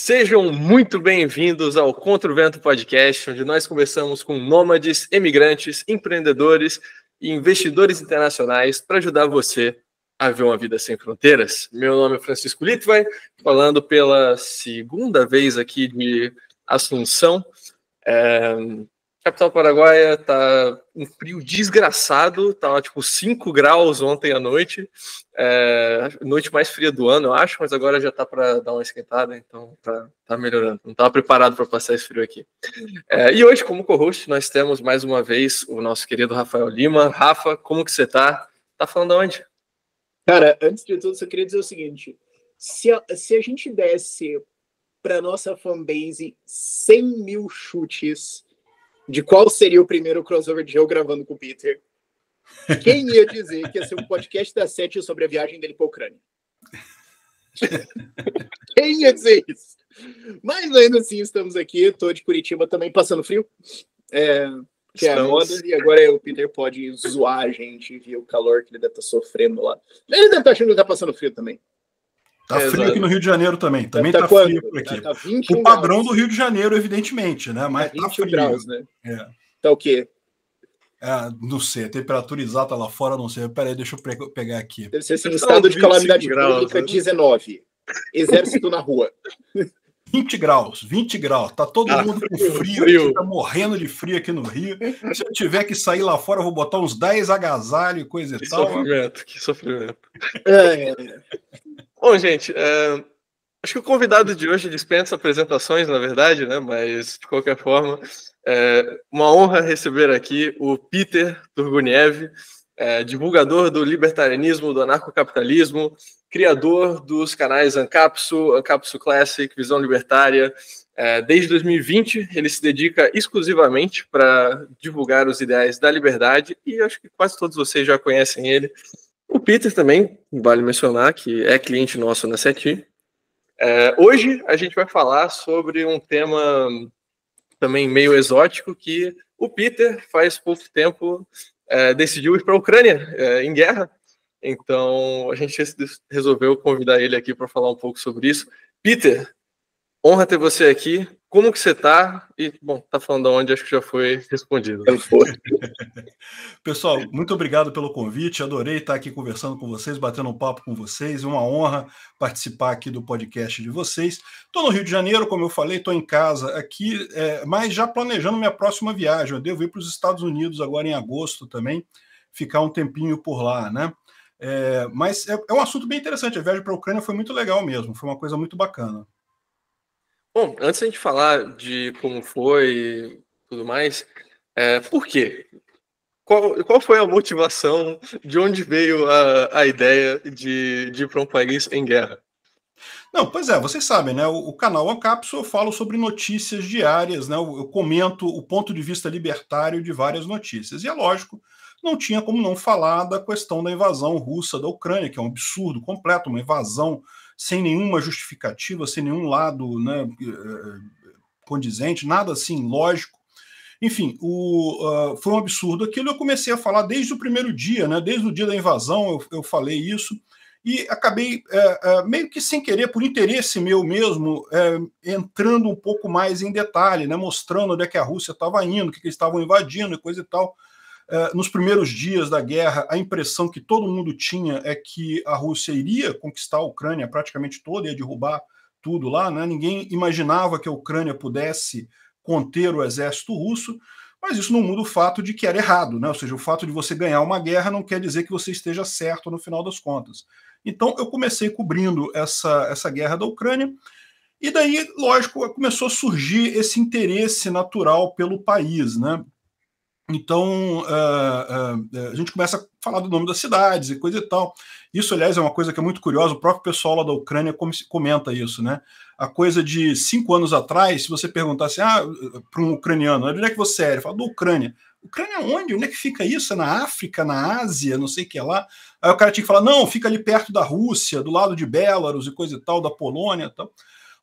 Sejam muito bem-vindos ao Contra o Vento Podcast, onde nós conversamos com nômades, emigrantes, empreendedores e investidores internacionais para ajudar você a ver uma vida sem fronteiras. Meu nome é Francisco Litvai, falando pela segunda vez aqui de Assunção. Capital paraguaia tá um frio desgraçado, tava tipo 5 graus ontem à noite, noite mais fria do ano, eu acho, mas agora já tá para dar uma esquentada, então tá melhorando. Não tava preparado para passar esse frio aqui. E hoje, como co-host, nós temos mais uma vez o nosso querido Rafael Lima. Rafa, como que você tá? Tá falando onde? Cara, antes de tudo, só queria dizer o seguinte: se a gente desse para nossa fanbase 100 mil chutes de qual seria o primeiro crossover de eu gravando com o Peter, quem ia dizer que ia ser um podcast da Sete sobre a viagem dele para a Ucrânia? Quem ia dizer isso? Mas ainda assim, estamos aqui. Estou de Curitiba também, passando frio. Que é a moda, e agora o Peter pode zoar a gente e ver o calor que ele deve estar sofrendo lá. Ele deve estar achando que está passando frio também. Tá frio aqui no Rio de Janeiro também. Também tá frio por aqui. Tá o padrão do Rio de Janeiro, evidentemente, né? Mas tá 21 graus, né? Tá o quê? Não sei, a temperatura exata lá fora, não sei. Peraí, deixa eu pegar aqui. Deve ser assim, estado de calamidade pública, 19. Exército na rua. 20 graus. Tá todo mundo com frio. Tá morrendo de frio aqui no Rio. Se eu tiver que sair lá fora, eu vou botar uns 10 agasalhos e coisa e tal. Que sofrimento. Bom, gente, acho que o convidado de hoje dispensa apresentações, na verdade, né? Mas, de qualquer forma, uma honra receber aqui o Peter Turguniev, divulgador do libertarianismo, do anarcocapitalismo, criador dos canais Ancapsu, Ancapsu Classic, Visão Libertária. Desde 2020, ele se dedica exclusivamente para divulgar os ideais da liberdade e acho que quase todos vocês já conhecem ele. O Peter também, vale mencionar, que é cliente nosso na SETI. Hoje a gente vai falar sobre um tema também meio exótico, que o Peter, faz pouco tempo, decidiu ir para a Ucrânia, em guerra. Então a gente resolveu convidar ele aqui para falar um pouco sobre isso. Peter, honra ter você aqui. Como que você tá? E, bom, tá falando onde, acho que já foi respondido. Pessoal, muito obrigado pelo convite. Adorei estar aqui conversando com vocês, batendo um papo com vocês. É uma honra participar aqui do podcast de vocês. Estou no Rio de Janeiro, como eu falei, estou em casa aqui, mas já planejando minha próxima viagem. Eu devo ir para os Estados Unidos agora em agosto também, ficar um tempinho por lá, né? Mas é um assunto bem interessante. A viagem para a Ucrânia foi muito legal mesmo, foi uma coisa muito bacana. Bom, antes de a gente falar de como foi e tudo mais, por quê? Qual foi a motivação, de onde veio a ideia de ir para um país em guerra? Não, pois vocês sabem, né? O canal Ancapsu eu falo sobre notícias diárias, né? Eu comento o ponto de vista libertário de várias notícias. E é lógico, não tinha como não falar da questão da invasão russa da Ucrânia, que é um absurdo completo, uma invasão sem nenhuma justificativa, sem nenhum lado, né, condizente, nada assim lógico. Enfim, foi um absurdo aquilo. Eu comecei a falar desde o primeiro dia, né, desde o dia da invasão eu falei isso, e acabei meio que sem querer, por interesse meu mesmo, entrando um pouco mais em detalhe, né, mostrando onde é que a Rússia estava indo, o que eles estavam invadindo e coisa e tal. Nos primeiros dias da guerra, a impressão que todo mundo tinha é que a Rússia iria conquistar a Ucrânia praticamente toda, ia derrubar tudo lá, né? Ninguém imaginava que a Ucrânia pudesse conter o exército russo, mas isso não muda o fato de que era errado, né? Ou seja, o fato de você ganhar uma guerra não quer dizer que você esteja certo no final das contas. Então, eu comecei cobrindo essa guerra da Ucrânia, e daí, lógico, começou a surgir esse interesse natural pelo país, né? Então, a gente começa a falar do nome das cidades e coisa e tal. Isso, aliás, é uma coisa que é muito curiosa, o próprio pessoal lá da Ucrânia comenta isso, né? A coisa de 5 anos atrás, se você perguntasse para um ucraniano, onde é que você é? Ele fala, da Ucrânia. Ucrânia onde? Onde é que fica isso? É na África, na Ásia, não sei o que lá? Aí o cara tinha que falar, não, fica ali perto da Rússia, do lado de Belarus e coisa e tal, da Polônia e tal.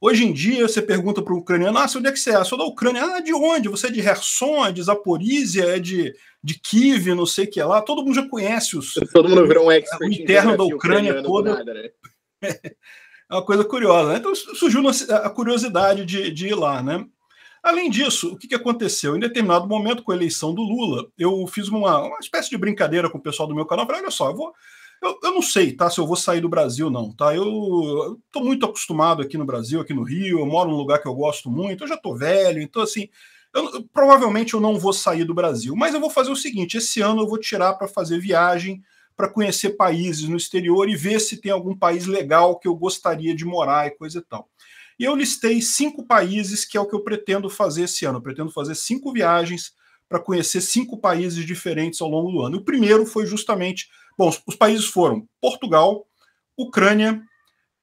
Hoje em dia, você pergunta para o ucraniano, onde é que você é? Eu sou da Ucrânia. De onde? Você é de Kherson, é de Zaporizhia, é de Kiev, não sei o que lá. Todo mundo já conhece todo mundo virou um expert o interno da Ucrânia toda. Nada, né? É uma coisa curiosa, né? Então surgiu a curiosidade de ir lá, né? Além disso, o que aconteceu? Em determinado momento, com a eleição do Lula, eu fiz uma espécie de brincadeira com o pessoal do meu canal. Falei, olha só, eu não sei, tá, se eu vou sair do Brasil, não, tá? Eu estou muito acostumado aqui no Brasil, aqui no Rio, eu moro num lugar que eu gosto muito, eu já estou velho, então, assim, provavelmente eu não vou sair do Brasil, mas eu vou fazer o seguinte, esse ano eu vou tirar para fazer viagem, para conhecer países no exterior e ver se tem algum país legal que eu gostaria de morar e coisa e tal. E eu listei 5 países, que é o que eu pretendo fazer esse ano. Eu pretendo fazer 5 viagens para conhecer 5 países diferentes ao longo do ano. O primeiro foi justamente... Bom, os países foram Portugal, Ucrânia,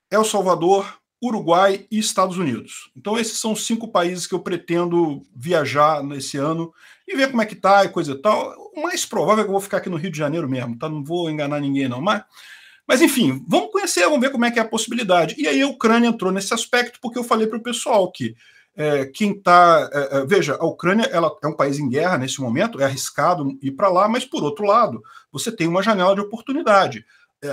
El Salvador, Uruguai e Estados Unidos. Então esses são os 5 países que eu pretendo viajar nesse ano e ver como é que tá e coisa e tal. O mais provável é que eu vou ficar aqui no Rio de Janeiro mesmo, tá? Não vou enganar ninguém não, mas enfim, vamos conhecer, vamos ver como é que é a possibilidade. E aí a Ucrânia entrou nesse aspecto porque eu falei para o pessoal que quem está... veja, a Ucrânia ela é um país em guerra nesse momento, é arriscado ir para lá, mas por outro lado, você tem uma janela de oportunidade.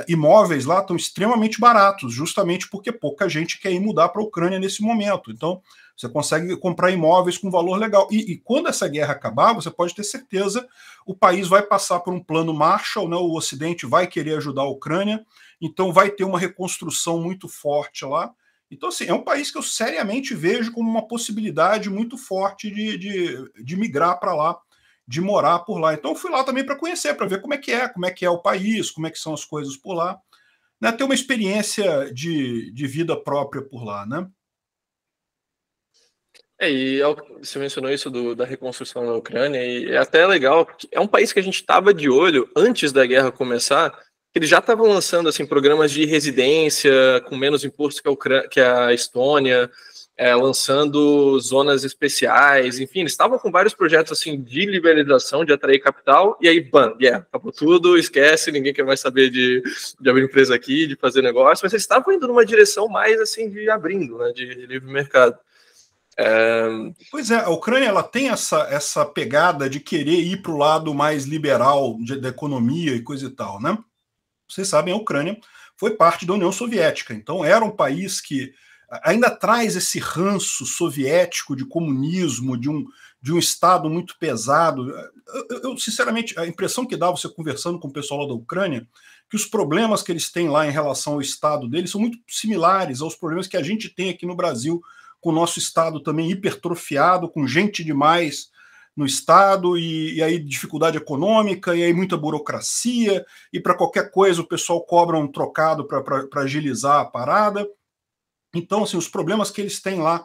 Imóveis lá estão extremamente baratos, justamente porque pouca gente quer ir mudar para a Ucrânia nesse momento. Então, você consegue comprar imóveis com valor legal. E quando essa guerra acabar, você pode ter certeza, o país vai passar por um plano Marshall, né? O Ocidente vai querer ajudar a Ucrânia, então vai ter uma reconstrução muito forte lá. Então, assim, é um país que eu seriamente vejo como uma possibilidade muito forte de migrar para lá, de morar por lá. Então, eu fui lá também para conhecer, para ver como é que é o país, como é que são as coisas por lá, né? Ter uma experiência de vida própria por lá, né? E você mencionou isso da reconstrução na Ucrânia, e é até legal, porque é um país que a gente estava de olho antes da guerra começar, que eles já estavam lançando assim, programas de residência com menos imposto que a Estônia, lançando zonas especiais, enfim, eles estavam com vários projetos assim, de liberalização, de atrair capital, e aí, bam, acabou tudo, esquece, ninguém quer mais saber de abrir empresa aqui, de fazer negócio, mas eles estavam indo numa direção mais assim, de abrindo, né, de livre mercado. Pois é, a Ucrânia ela tem essa pegada de querer ir para o lado mais liberal da economia e coisa e tal, né? Vocês sabem, a Ucrânia foi parte da União Soviética, então era um país que ainda traz esse ranço soviético de comunismo, de um Estado muito pesado. Eu, sinceramente, a impressão que dá você conversando com o pessoal lá da Ucrânia, que os problemas que eles têm lá em relação ao Estado deles são muito similares aos problemas que a gente tem aqui no Brasil, com o nosso Estado também hipertrofiado, com gente demais no Estado, e aí dificuldade econômica, e aí muita burocracia, e para qualquer coisa o pessoal cobra um trocado para agilizar a parada. Então, assim, os problemas que eles têm lá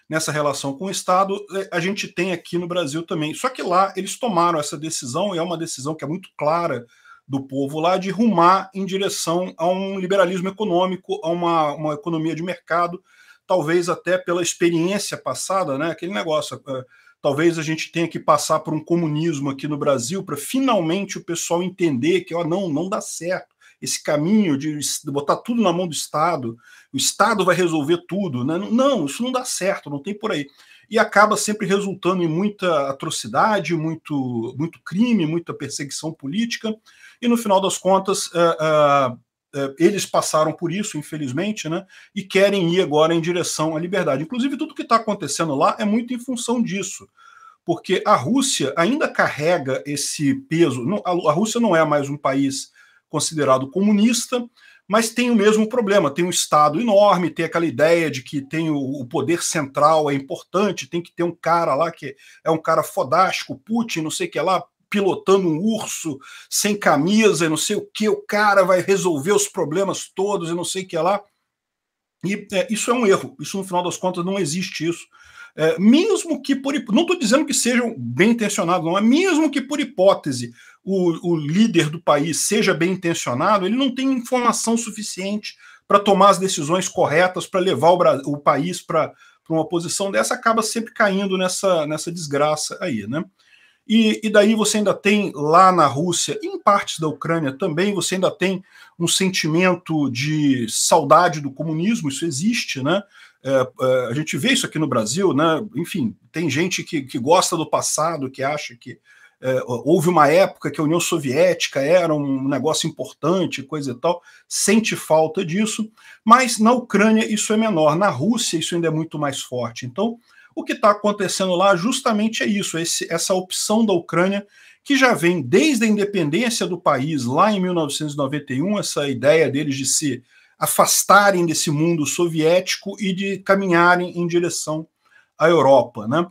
nessa relação com o Estado, a gente tem aqui no Brasil também. Só que lá eles tomaram essa decisão, e é uma decisão que é muito clara do povo lá, de rumar em direção a um liberalismo econômico, a uma economia de mercado, talvez até pela experiência passada, né? Aquele negócio, talvez a gente tenha que passar por um comunismo aqui no Brasil para finalmente o pessoal entender que não dá certo esse caminho de botar tudo na mão do Estado, o Estado vai resolver tudo, né? Não, isso não dá certo, não tem por aí. E acaba sempre resultando em muita atrocidade, muito crime, muita perseguição política, e no final das contas eles passaram por isso, infelizmente, né? E querem ir agora em direção à liberdade. Inclusive, tudo que está acontecendo lá é muito em função disso, porque a Rússia ainda carrega esse peso. A Rússia não é mais um país considerado comunista, mas tem o mesmo problema, tem um Estado enorme, tem aquela ideia de que tem o poder central é importante, tem que ter um cara lá que é um cara fodástico, Putin, não sei o que lá, pilotando um urso sem camisa e não sei o que, o cara vai resolver os problemas todos e não sei o que lá. E isso é um erro, isso no final das contas não existe isso. Mesmo que não estou dizendo que sejam bem intencionados, não, é mesmo que por hipótese o líder do país seja bem intencionado, ele não tem informação suficiente para tomar as decisões corretas, para levar o país para uma posição dessa, acaba sempre caindo nessa desgraça aí, né? E daí você ainda tem lá na Rússia, e em partes da Ucrânia também, você ainda tem um sentimento de saudade do comunismo, isso existe, né? A gente vê isso aqui no Brasil, né? Enfim, tem gente que gosta do passado, que acha que houve uma época que a União Soviética era um negócio importante, coisa e tal, sente falta disso, mas na Ucrânia isso é menor, na Rússia isso ainda é muito mais forte. Então, o que está acontecendo lá justamente é isso, essa opção da Ucrânia, que já vem desde a independência do país, lá em 1991, essa ideia deles de se afastarem desse mundo soviético e de caminharem em direção à Europa, né?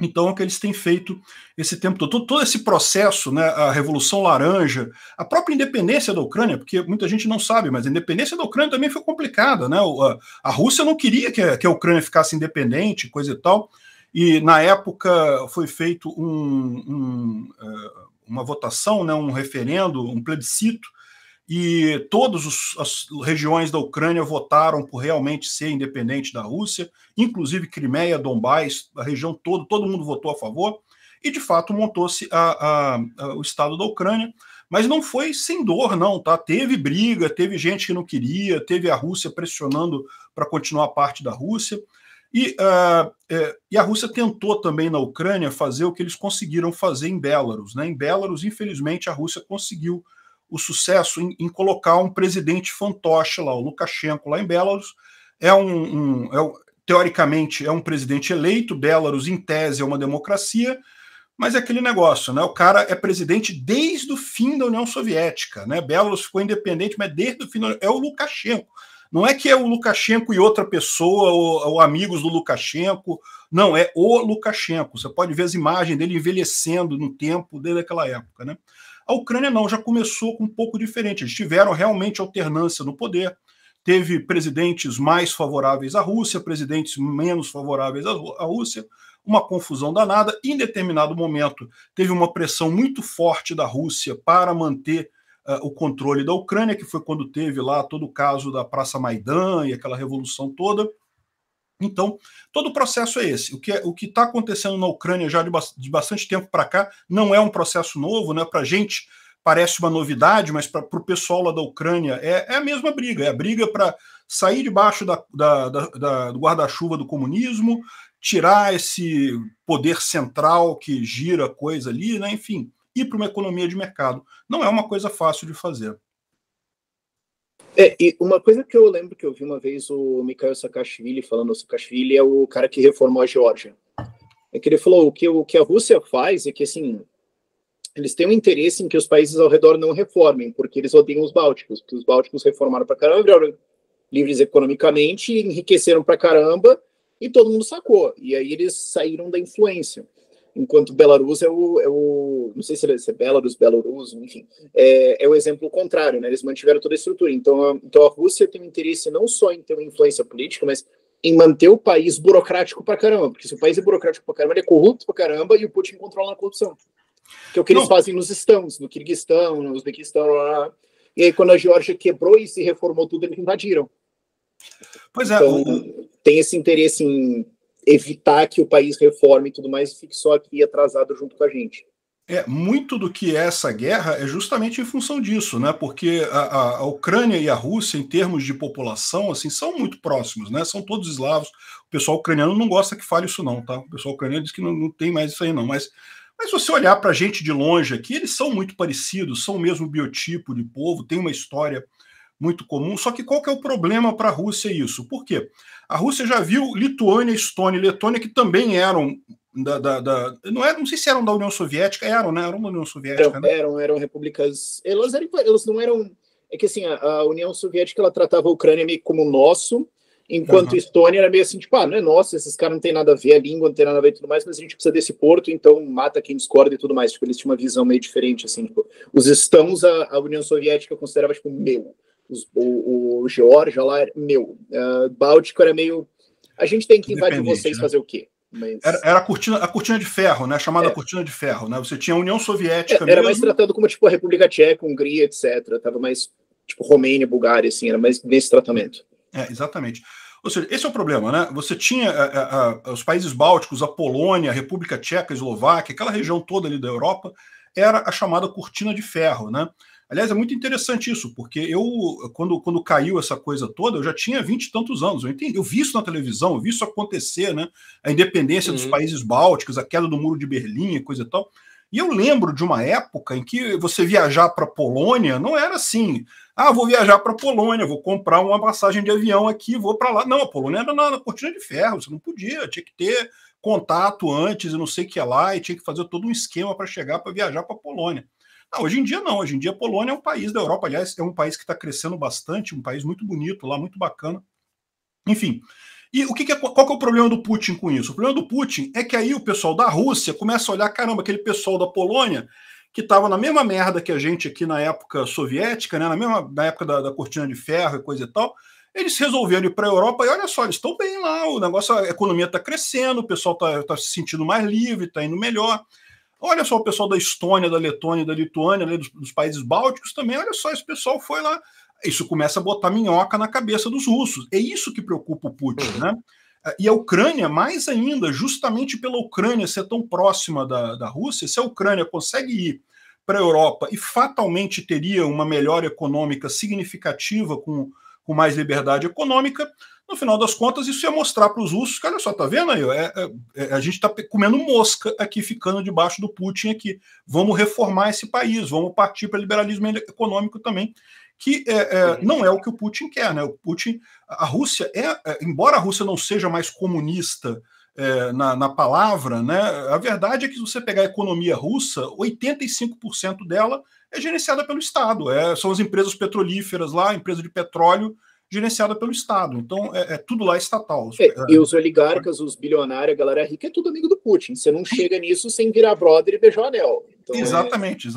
Então, é o que eles têm feito esse tempo todo. Todo esse processo, né, a Revolução Laranja, a própria independência da Ucrânia, porque muita gente não sabe, mas a independência da Ucrânia também foi complicada, né? A Rússia não queria que a Ucrânia ficasse independente, coisa e tal, e na época foi feito uma votação, né, um referendo, um plebiscito, e todas as regiões da Ucrânia votaram por realmente ser independente da Rússia, inclusive Crimeia, Donbás, a região toda, todo mundo votou a favor, e de fato montou-se o Estado da Ucrânia, mas não foi sem dor, não, tá? Teve briga, teve gente que não queria, teve a Rússia pressionando para continuar parte da Rússia, e a Rússia tentou também na Ucrânia fazer o que eles conseguiram fazer em Belarus, né? Em Belarus, infelizmente, a Rússia conseguiu o sucesso em colocar um presidente fantoche lá, o Lukashenko, lá em Belarus. Teoricamente, é um presidente eleito, Belarus, em tese, é uma democracia, mas é aquele negócio, né? O cara é presidente desde o fim da União Soviética, né? Belarus ficou independente, mas desde o fim é o Lukashenko. Não é que é o Lukashenko e outra pessoa, ou amigos do Lukashenko, não, é o Lukashenko. Você pode ver as imagens dele envelhecendo no tempo desde aquela época, né? A Ucrânia não, já começou com um pouco diferente. Eles tiveram realmente alternância no poder. Teve presidentes mais favoráveis à Rússia, presidentes menos favoráveis à Rússia, uma confusão danada. Em determinado momento, teve uma pressão muito forte da Rússia para manter o controle da Ucrânia, que foi quando teve lá todo o caso da Praça Maidan e aquela revolução toda. Então, todo o processo é esse. O que está acontecendo na Ucrânia já de bastante tempo para cá não é um processo novo, né? Para a gente parece uma novidade, mas para o pessoal lá da Ucrânia é a mesma briga. É a briga para sair debaixo do guarda-chuva do comunismo, tirar esse poder central que gira a coisa ali, né? Enfim, ir para uma economia de mercado. Não é uma coisa fácil de fazer. E uma coisa que eu lembro que eu vi uma vez o Mikhail Saakashvili falando, o Saakashvili é o cara que reformou a Geórgia. É que ele falou o que a Rússia faz é que, assim, eles têm um interesse em que os países ao redor não reformem, porque eles odeiam os bálticos, porque os bálticos reformaram pra caramba, viraram livres economicamente, enriqueceram pra caramba, e todo mundo sacou. E aí eles saíram da influência. Enquanto Belarus não sei se é Belarus, enfim, é o exemplo contrário, né? Eles mantiveram toda a estrutura. Então a Rússia tem um interesse não só em ter uma influência política, mas em manter o país burocrático pra caramba, porque se o país é burocrático pra caramba, ele é corrupto pra caramba e o Putin controla a corrupção. Que é o que eles fazem nos estãos, no Kirguistão, no Uzbequistão, lá. E aí quando a Geórgia quebrou e se reformou tudo, eles invadiram. Pois então, tem esse interesse em evitar que o país reforme e tudo mais e fique só aqui atrasado junto com a gente. Muito do que é essa guerra é justamente em função disso, né? Porque a Ucrânia e a Rússia, em termos de população, assim, são muito próximos, né? São todos eslavos. O pessoal ucraniano não gosta que fale isso, não, tá? O pessoal ucraniano diz que não tem mais isso aí, não. Mas se você olhar para a gente de longe aqui, eles são muito parecidos, são o mesmo biotipo de povo, tem uma história muito comum. Só que qual que é o problema para a Rússia isso? Por quê? A Rússia já viu Lituânia, Estônia e Letônia, que também eram não sei se eram da União Soviética, eram da União Soviética, né? Eram repúblicas. Elas não eram. É que assim, a União Soviética ela tratava a Ucrânia meio como nosso, enquanto a Estônia era meio assim, tipo, não é nosso, esses caras não tem nada a ver, a língua não tem nada a ver e tudo mais, mas a gente precisa desse porto, então mata quem discorda e tudo mais. Tipo, eles tinham uma visão meio diferente, assim, tipo, os estãos a União Soviética considerava, tipo, meu. O Geórgia lá era meu. Báltico era meio. A gente tem que invadir vocês, né? Fazer o quê? Mas... Era a cortina de ferro, né? Chamada cortina de ferro, né? Você tinha a União Soviética era mais tratado como tipo a República Tcheca, Hungria, etc. Tava mais tipo Romênia, Bulgária, assim, era mais nesse tratamento. Exatamente. Ou seja, esse é o problema, né? Você tinha os países bálticos, a Polônia, a República Tcheca, a Eslováquia, aquela região toda ali da Europa, era a chamada cortina de ferro, né? Aliás, é muito interessante isso, porque quando caiu essa coisa toda, eu já tinha 20 e tantos anos. Eu vi isso na televisão, eu vi isso acontecer, né? A independência dos países bálticos, a queda do Muro de Berlim, coisa e tal. E eu lembro de uma época em que você viajar para a Polônia não era assim, vou viajar para a Polônia, vou comprar uma passagem de avião aqui, vou para lá. Não, a Polônia era na cortina de ferro, você não podia, tinha que ter contato antes e não sei o que lá, e tinha que fazer todo um esquema para chegar, para viajar para a Polônia. Não, hoje em dia não, hoje em dia a Polônia é um país da Europa, aliás, é um país que está crescendo bastante, um país muito bonito lá, muito bacana. Enfim, e qual que é o problema do Putin com isso? O problema do Putin é que aí o pessoal da Rússia começa a olhar, caramba, aquele pessoal da Polônia que estava na mesma merda que a gente aqui na época soviética, né, na época da cortina de ferro e coisa e tal, eles resolveram ir para a Europa e olha só, eles estão bem lá, o negócio, a economia está crescendo, o pessoal está se sentindo mais livre, está indo melhor. Olha só o pessoal da Estônia, da Letônia, da Lituânia, né, dos países bálticos também, olha só, esse pessoal foi lá. Isso começa a botar minhoca na cabeça dos russos. É isso que preocupa o Putin, né? E a Ucrânia, mais ainda, justamente pela Ucrânia ser tão próxima da Rússia, se a Ucrânia consegue ir para a Europa e fatalmente teria uma melhora econômica significativa com mais liberdade econômica, no final das contas, isso ia mostrar para os russos que, olha só, tá vendo aí? A gente está comendo mosca aqui, ficando debaixo do Putin aqui. Vamos reformar esse país, vamos partir para liberalismo econômico também, que não é o que o Putin quer, né? O Putin, a Rússia embora a Rússia não seja mais comunista na palavra, né? A verdade é que se você pegar a economia russa, 85% dela é gerenciada pelo Estado. São as empresas petrolíferas lá, empresa de petróleo gerenciada pelo Estado. Então, tudo lá estatal. E os oligarcas, os bilionários, a galera rica, é tudo amigo do Putin. Você não chega nisso sem virar brother e beijar o anel. Então, exatamente.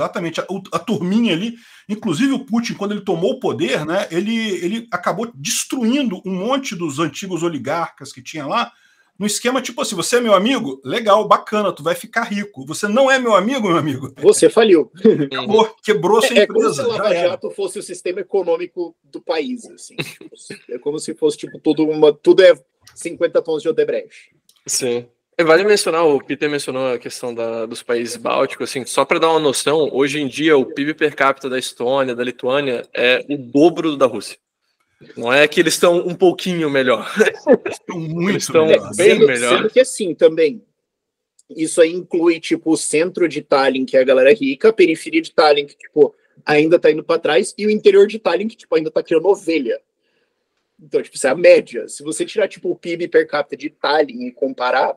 A turminha ali, inclusive o Putin, quando ele tomou o poder, né, ele acabou destruindo um monte dos antigos oligarcas que tinha lá, no esquema tipo assim, você é meu amigo? Legal, bacana, tu vai ficar rico. Você não é meu amigo? Você faliu. Acabou, quebrou sua empresa. É como se o Lava Jato fosse o sistema econômico do país, assim. É como se fosse, tipo, tudo é 50 tons de Odebrecht. Sim. Vale mencionar, o Peter mencionou a questão dos países bálticos, assim, só para dar uma noção, hoje em dia o PIB per capita da Estônia, da Lituânia, é o dobro da Rússia. Não é que eles estão um pouquinho melhor. Eles estão bem melhor. Sendo que assim, também, isso aí inclui, tipo, o centro de Tallinn, que é a galera rica, a periferia de Tallinn, que, tipo, ainda tá indo para trás, e o interior de Tallinn, que, tipo, ainda tá criando ovelha. Então, tipo, isso é a média. Se você tirar, tipo, o PIB per capita de Tallinn e comparar...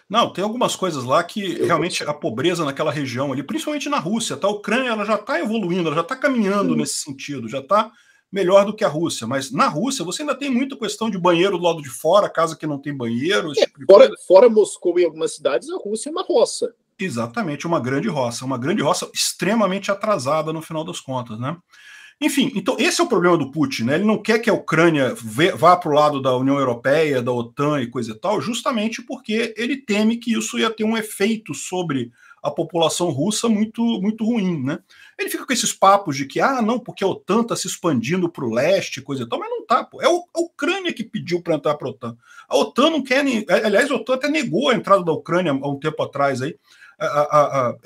Não, tem algumas coisas lá que realmente a pobreza naquela região ali, principalmente na Rússia, tá? A Ucrânia ela já está evoluindo, ela já está caminhando nesse sentido, já está melhor do que a Rússia, mas na Rússia você ainda tem muita questão de banheiro do lado de fora, casa que não tem banheiro. Tipo fora Moscou e algumas cidades, a Rússia é uma roça. Exatamente, uma grande roça extremamente atrasada no final das contas, né? Enfim, então esse é o problema do Putin, né? Ele não quer que a Ucrânia vá para o lado da União Europeia, da OTAN e coisa e tal, justamente porque ele teme que isso ia ter um efeito sobre a população russa muito, muito ruim, né? Ele fica com esses papos de que, não, porque a OTAN está se expandindo para o leste, coisa e tal, mas não tá, pô. É a Ucrânia que pediu para entrar para a OTAN. A OTAN não quer nem... Aliás, a OTAN até negou a entrada da Ucrânia há um tempo atrás aí. A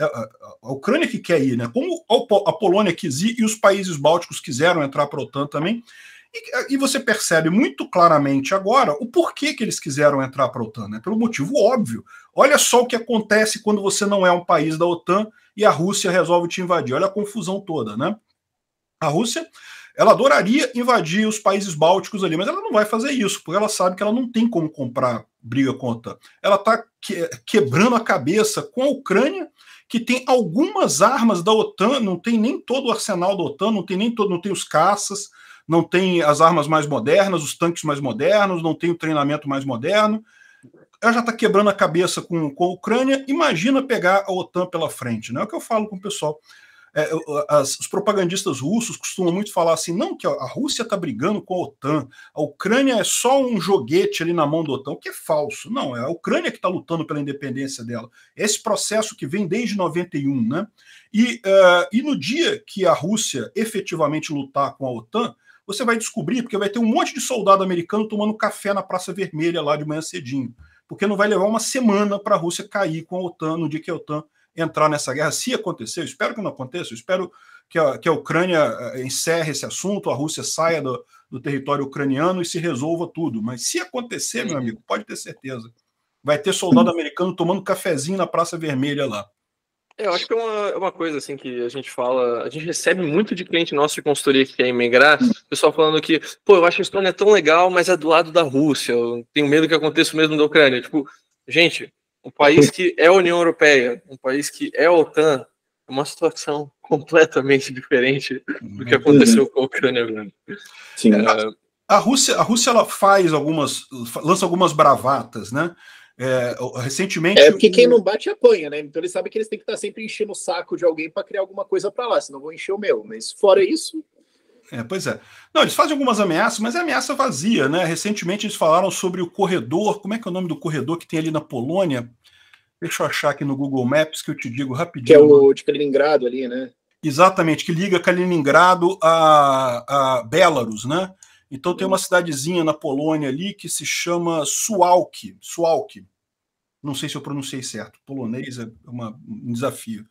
Ucrânia que quer ir, né? Como a Polônia quis ir e os países bálticos quiseram entrar para a OTAN também. E você percebe muito claramente agora o porquê que eles quiseram entrar para a OTAN, né? Pelo motivo óbvio. Olha só o que acontece quando você não é um país da OTAN e a Rússia resolve te invadir. Olha a confusão toda, né? A Rússia, ela adoraria invadir os países bálticos ali, mas ela não vai fazer isso, porque ela sabe que ela não tem como comprar briga com a OTAN. Ela está quebrando a cabeça com a Ucrânia, que tem algumas armas da OTAN, não tem nem todo o arsenal da OTAN, não tem os caças, não tem as armas mais modernas, os tanques mais modernos, não tem o treinamento mais moderno. Ela já está quebrando a cabeça com a Ucrânia. Imagina pegar a OTAN pela frente, né? É o que eu falo com o pessoal. Os propagandistas russos costumam muito falar assim, não, que a Rússia está brigando com a OTAN, a Ucrânia é só um joguete ali na mão da OTAN, o que é falso. Não, é a Ucrânia que está lutando pela independência dela. Esse processo que vem desde 91, né? E no dia que a Rússia efetivamente lutar com a OTAN, você vai descobrir, porque vai ter um monte de soldado americano tomando café na Praça Vermelha lá de manhã cedinho, porque não vai levar uma semana para a Rússia cair com a OTAN no dia que a OTAN entrar nessa guerra. Se acontecer, eu espero que não aconteça, eu espero que a Ucrânia encerre esse assunto, a Rússia saia do território ucraniano e se resolva tudo. Mas se acontecer, meu amigo, pode ter certeza, vai ter soldado americano tomando cafezinho na Praça Vermelha lá. Eu acho que é uma coisa assim que a gente fala, a gente recebe muito de cliente nosso de consultoria que quer imigrar, pessoal falando que, pô, eu acho que a Estônia é tão legal, mas é do lado da Rússia, eu tenho medo que aconteça o mesmo da Ucrânia. Tipo, gente, um país que é a União Europeia, um país que é a OTAN, é uma situação completamente diferente do que aconteceu com a Ucrânia agora. Sim. A Rússia ela lança algumas bravatas, né? Recentemente. Porque quem não bate apanha, né? Então eles sabem que eles têm que estar sempre enchendo o saco de alguém para criar alguma coisa para lá, senão vão encher o meu. Mas fora isso. Pois é. Não, eles fazem algumas ameaças, mas é ameaça vazia, né? Recentemente eles falaram sobre o corredor. Como é que é o nome do corredor que tem ali na Polônia? Deixa eu achar aqui no Google Maps que eu te digo rapidinho. Que é o de Kaliningrado ali, né? Exatamente, que liga Kaliningrado a Belarus, né? Então tem uma cidadezinha na Polônia ali que se chama Suwałki. Não sei se eu pronunciei certo. Polonês é um desafio.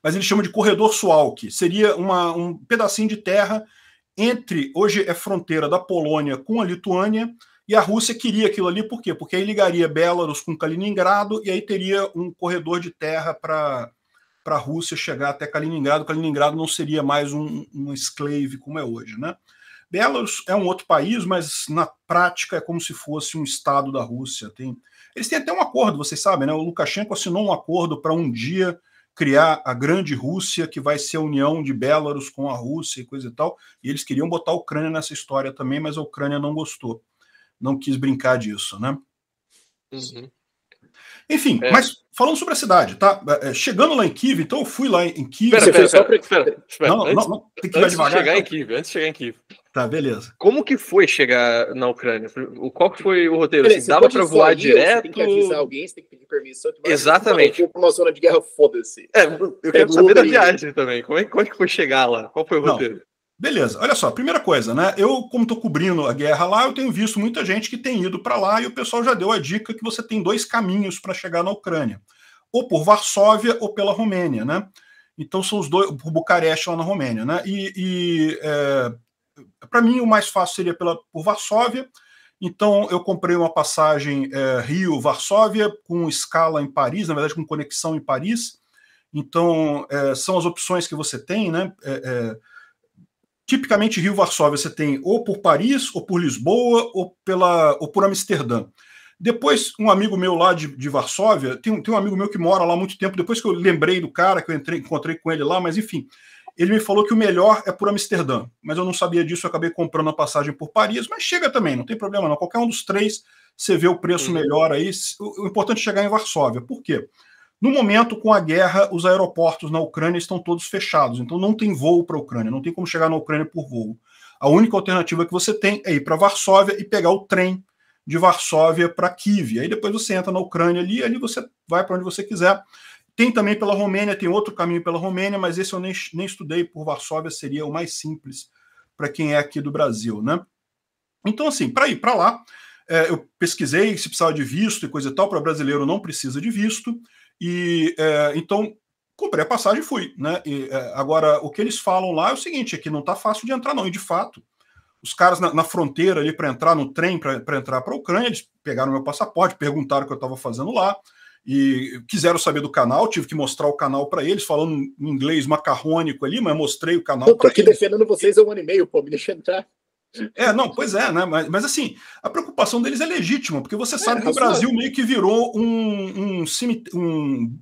Mas eles chamam de Corredor Suwałki. Seria um pedacinho de terra hoje é fronteira da Polônia com a Lituânia, e a Rússia queria aquilo ali, por quê? Porque aí ligaria Belarus com Kaliningrado, e aí teria um corredor de terra para a Rússia chegar até Kaliningrado. Kaliningrado não seria mais um enclave como é hoje, né? Belarus é um outro país, mas na prática é como se fosse um estado da Rússia. Eles têm até um acordo, vocês sabem, né? O Lukashenko assinou um acordo para um dia criar a grande Rússia, que vai ser a união de Belarus com a Rússia e coisa e tal. E eles queriam botar a Ucrânia nessa história também, mas a Ucrânia não gostou. Não quis brincar disso, né? Uhum. Enfim, mas falando sobre a cidade, tá? Chegando lá em Kiev, então eu fui lá em Kiev. Espera. Não, tem que ir devagar. Antes de chegar em Kiev. Tá, beleza. Como que foi chegar na Ucrânia? Qual que foi o roteiro? Assim, dava para voar direto? Você tem que avisar alguém, você tem que pedir permissão. Exatamente. Para uma zona de guerra, foda-se. Eu quero saber da viagem também. Como é que foi chegar lá? Qual foi o roteiro? Beleza, olha só, primeira coisa, né? Eu, como estou cobrindo a guerra lá, eu tenho visto muita gente que tem ido para lá e o pessoal já deu a dica que você tem 2 caminhos para chegar na Ucrânia, ou por Varsóvia ou pela Romênia, né? Então são os dois, por Bucareste lá na Romênia, né? Para mim o mais fácil seria por Varsóvia. Então eu comprei uma passagem Rio-Varsóvia com escala em Paris, na verdade com conexão em Paris. Então são as opções que você tem, né? Tipicamente, Rio-Varsóvia você tem ou por Paris, ou por Lisboa, ou por Amsterdã. Depois, um amigo meu lá de Varsóvia, tem um amigo meu que mora lá há muito tempo, depois que eu lembrei do cara, que eu encontrei com ele lá, mas enfim, ele me falou que o melhor é por Amsterdã, mas eu não sabia disso, eu acabei comprando a passagem por Paris, mas chega também, não tem problema não, qualquer um dos 3, você vê o preço melhor aí, o importante é chegar em Varsóvia. Por quê? No momento, com a guerra, os aeroportos na Ucrânia estão todos fechados, então não tem voo para a Ucrânia, não tem como chegar na Ucrânia por voo. A única alternativa que você tem é ir para Varsóvia e pegar o trem de Varsóvia para Kiev. Aí depois você entra na Ucrânia ali você vai para onde você quiser. Tem também pela Romênia, tem outro caminho pela Romênia, mas esse eu nem estudei, por Varsóvia seria o mais simples para quem é aqui do Brasil, né? Então, assim, para ir para lá, eu pesquisei se precisava de visto e coisa e tal, para brasileiro não precisa de visto. Então, comprei a passagem e fui, né? Agora, o que eles falam lá é o seguinte, é que não está fácil de entrar não, e de fato, os caras na fronteira ali para entrar no trem, para entrar para a Ucrânia, eles pegaram meu passaporte, perguntaram o que eu estava fazendo lá, e quiseram saber do canal, tive que mostrar o canal para eles, falando em inglês macarrônico ali, mas mostrei o canal para eles. Tô aqui defendendo vocês há 1 ano e meio, pô, me deixa entrar. Pois é, né? Mas assim, a preocupação deles é legítima, porque você sabe que o Brasil meio que virou um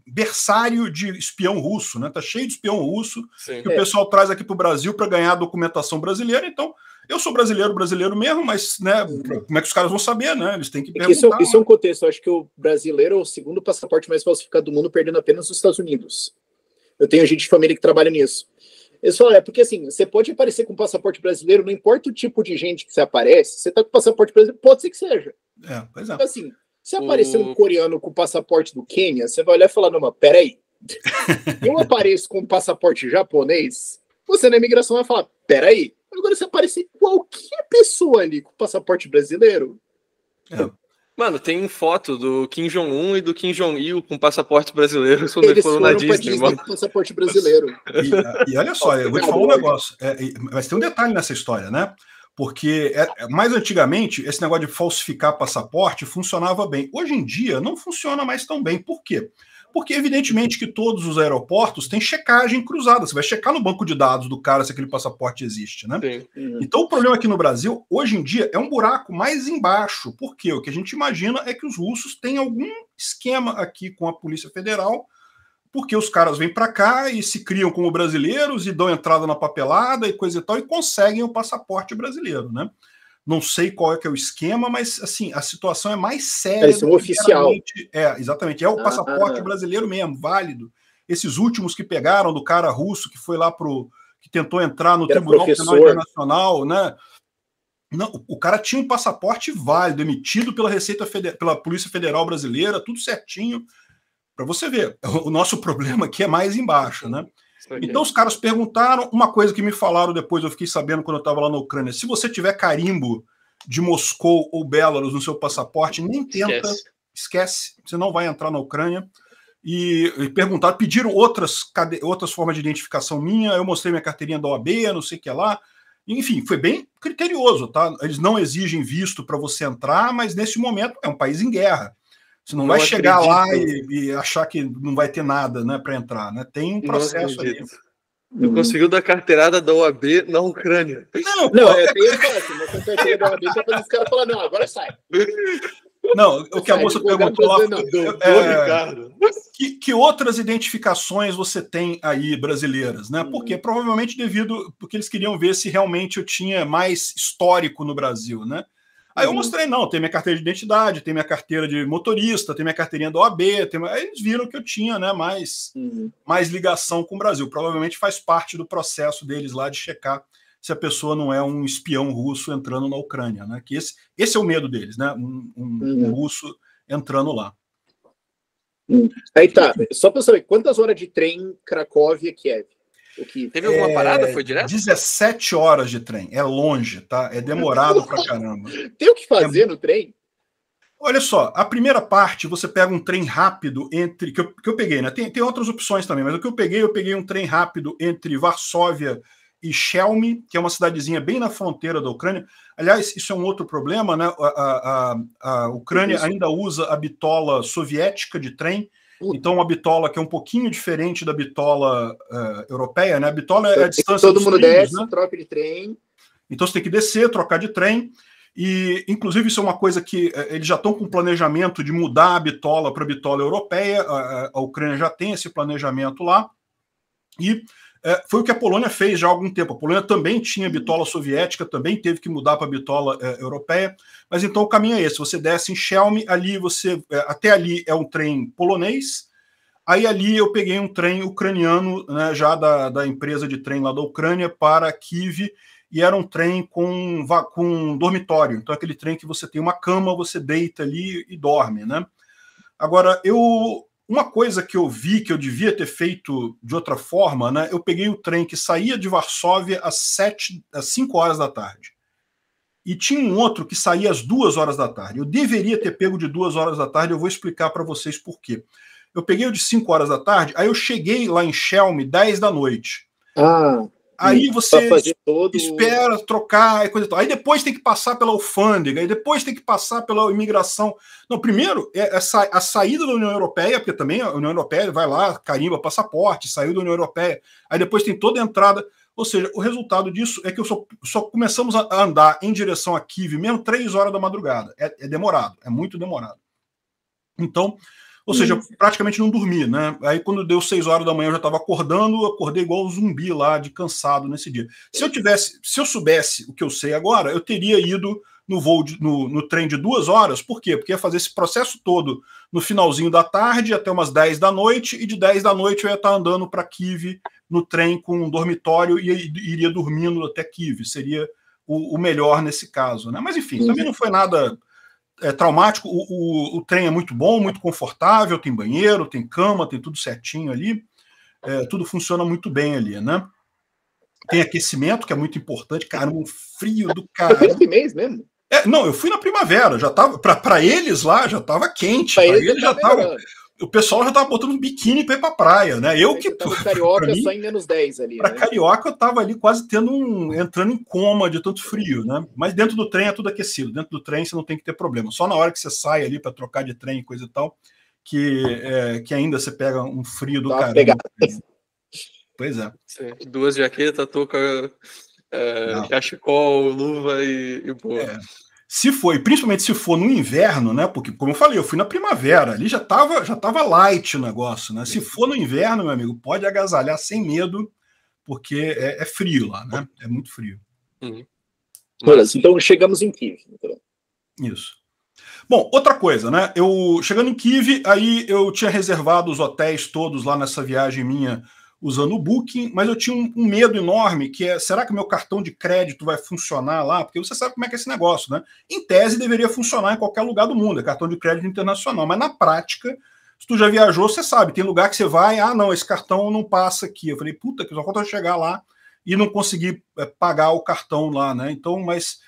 berçário de espião russo, né? Tá cheio de espião russo. Sim. Que o pessoal traz aqui para o Brasil para ganhar a documentação brasileira. Então, eu sou brasileiro mesmo, mas né, como é que os caras vão saber, né? Eles têm que perguntar. Isso é um contexto. Eu acho que o brasileiro é o segundo passaporte mais falsificado do mundo, perdendo apenas os Estados Unidos. Eu tenho gente de família que trabalha nisso. Eles falam, porque assim, você pode aparecer com passaporte brasileiro, não importa o tipo de gente que você aparece, você tá com passaporte brasileiro, pode ser que seja. Pois é. Então, assim, se aparecer um coreano com passaporte do Quênia, você vai olhar e falar, não, mas peraí, eu apareço com passaporte japonês, você na imigração vai falar, peraí, agora se aparecer qualquer pessoa ali com passaporte brasileiro... Mano, tem foto do Kim Jong-un e do Kim Jong-il com passaporte brasileiro quando eles foram na Disney, mano. Com passaporte brasileiro. E olha só, eu vou te falar um negócio. Mas tem um detalhe nessa história, né? Porque mais antigamente, esse negócio de falsificar passaporte funcionava bem. Hoje em dia, não funciona mais tão bem. Por quê? Porque, evidentemente, que todos os aeroportos têm checagem cruzada. Você vai checar no banco de dados do cara se aquele passaporte existe, né? Então, o problema aqui no Brasil, hoje em dia, é um buraco mais embaixo. Por quê? O que a gente imagina é que os russos têm algum esquema aqui com a Polícia Federal, porque os caras vêm para cá e se criam como brasileiros e dão entrada na papelada e coisa e tal, e conseguem o passaporte brasileiro, né? Não sei qual é que é o esquema, mas assim, a situação é mais séria. Isso é um oficial. Exatamente. É o passaporte brasileiro mesmo, válido. Esses últimos que pegaram do cara russo que foi lá que tentou entrar no Tribunal Penal Internacional, né? Não, o cara tinha um passaporte válido, emitido pela Polícia Federal Brasileira, tudo certinho. Para você ver, o nosso problema aqui é mais embaixo, né? Então os caras perguntaram, uma coisa que me falaram depois, eu fiquei sabendo quando eu estava lá na Ucrânia, se você tiver carimbo de Moscou ou Belarus no seu passaporte, nem tenta, esquece, você não vai entrar na Ucrânia. E perguntaram, pediram outras formas de identificação minha, eu mostrei minha carteirinha da OAB, não sei o que lá. Enfim, foi bem criterioso, tá? Eles não exigem visto para você entrar, mas nesse momento é um país em guerra. Você não vai chegar lá e achar que não vai ter nada, né, para entrar, né? Tem um processo ali. Tu conseguiu dar carteirada da OAB na Ucrânia. Não, eu ia falar assim, você carteira da OAB só para os caras falarem, não, agora sai. Não, o que a moça perguntou lá que outras identificações você tem aí brasileiras, né? Porque provavelmente porque eles queriam ver se realmente eu tinha mais histórico no Brasil, né? Aí eu mostrei, não, tem minha carteira de identidade, tem minha carteira de motorista, tem minha carteirinha da OAB, aí eles viram que eu tinha, né, mais ligação com o Brasil. Provavelmente faz parte do processo deles lá de checar se a pessoa não é um espião russo entrando na Ucrânia, né? Que esse é o medo deles, né? Um russo entrando lá. Aí tá, só para saber, quantas horas de trem Cracóvia-Kiev? Teve alguma parada? Foi direto? 17 horas de trem. É longe, tá? É demorado pra caramba. Tem o que fazer no trem? Olha só, a primeira parte você pega um trem rápido que eu peguei, né? Tem outras opções também, mas o que eu peguei um trem rápido entre Varsóvia e Chelmy, que é uma cidadezinha bem na fronteira da Ucrânia. Aliás, isso é um outro problema, né? A Ucrânia ainda usa a bitola soviética de trem. Então, uma bitola que é um pouquinho diferente da bitola europeia, né? A bitola é a distância todo mundo desce, né? Troca de trem. Então, você tem que descer, trocar de trem. E, inclusive, isso é uma coisa que eles já estão com planejamento de mudar a bitola para a bitola europeia. A Ucrânia já tem esse planejamento lá. E foi o que a Polônia fez já há algum tempo. A Polônia também tinha bitola soviética, também teve que mudar para a bitola europeia. Mas então o caminho é esse: você desce em Chelmy, até ali é um trem polonês. Aí ali eu peguei um trem ucraniano, né, já da empresa de trem lá da Ucrânia para Kiev, e era um trem com dormitório. Então aquele trem que você tem uma cama, você deita ali e dorme, né? Agora, uma coisa que eu vi que eu devia ter feito de outra forma, né? Eu peguei o trem que saía de Varsóvia às 5 horas da tarde. E tinha um outro que saía às 2 horas da tarde. Eu deveria ter pego de 2 horas da tarde, eu vou explicar para vocês por quê. Eu peguei o de 5 horas da tarde, aí eu cheguei lá em Chelmy 10 da noite. Aí você espera trocar e coisa e tal. Aí depois tem que passar pela alfândega, aí depois tem que passar pela imigração. Não, primeiro, a saída da União Europeia, porque também a União Europeia vai lá, carimba passaporte, saiu da União Europeia. Aí depois tem toda a entrada. Ou seja, o resultado disso é que só começamos a andar em direção a Kiev mesmo 3 horas da madrugada. É demorado, é muito demorado. Então, ou seja, eu praticamente não dormi, né? Aí quando deu 6 horas da manhã eu já estava acordando, eu acordei igual um zumbi lá, de cansado nesse dia. Se eu soubesse o que eu sei agora, eu teria ido no trem de 2 horas. Por quê? Porque ia fazer esse processo todo no finalzinho da tarde, até umas 10 da noite, e de 10 da noite eu ia estar andando para Kiev no trem com um dormitório e iria dormindo até Kiev. Seria o melhor nesse caso, né? Mas enfim, também não foi nada traumático. O trem é muito bom, muito confortável, tem banheiro, tem cama, tem tudo certinho ali. Tudo funciona muito bem ali, né? Tem aquecimento, que é muito importante. Cara, um frio do cara. Esse mês mesmo? Não, eu fui na primavera, já tava. Para eles lá já estava quente. Para eles já tava. O pessoal já estava botando um biquíni para ir para a praia, né? Eu que tava carioca mim, só em -10 ali. Para carioca eu estava ali quase entrando em coma de tanto frio, né? Mas dentro do trem é tudo aquecido. Dentro do trem você não tem que ter problema. Só na hora que você sai ali para trocar de trem e coisa e tal que ainda você pega um frio do caramba. Pegada. Pois é. Sim, 2 jaquetas, touca, cachecol, luva e boa. Se for, e principalmente se for no inverno, né? Porque, como eu falei, eu fui na primavera, ali já tava light o negócio, né? Se for no inverno, meu amigo, pode agasalhar sem medo, porque é frio lá, né? É muito frio. Mas... Então chegamos em Kiev. Então. Isso. Bom, outra coisa, né? Eu chegando em Kiev, aí eu tinha reservado os hotéis todos lá nessa viagem minha usando o Booking, mas eu tinha um medo enorme, que é, será que meu cartão de crédito vai funcionar lá? Porque você sabe como é que é esse negócio, né? Em tese deveria funcionar em qualquer lugar do mundo, é cartão de crédito internacional, mas na prática, se tu já viajou, você sabe, tem lugar que você vai, não, esse cartão não passa aqui. Eu falei, puta, que só falta eu chegar lá e não conseguir pagar o cartão lá, né? Então, mas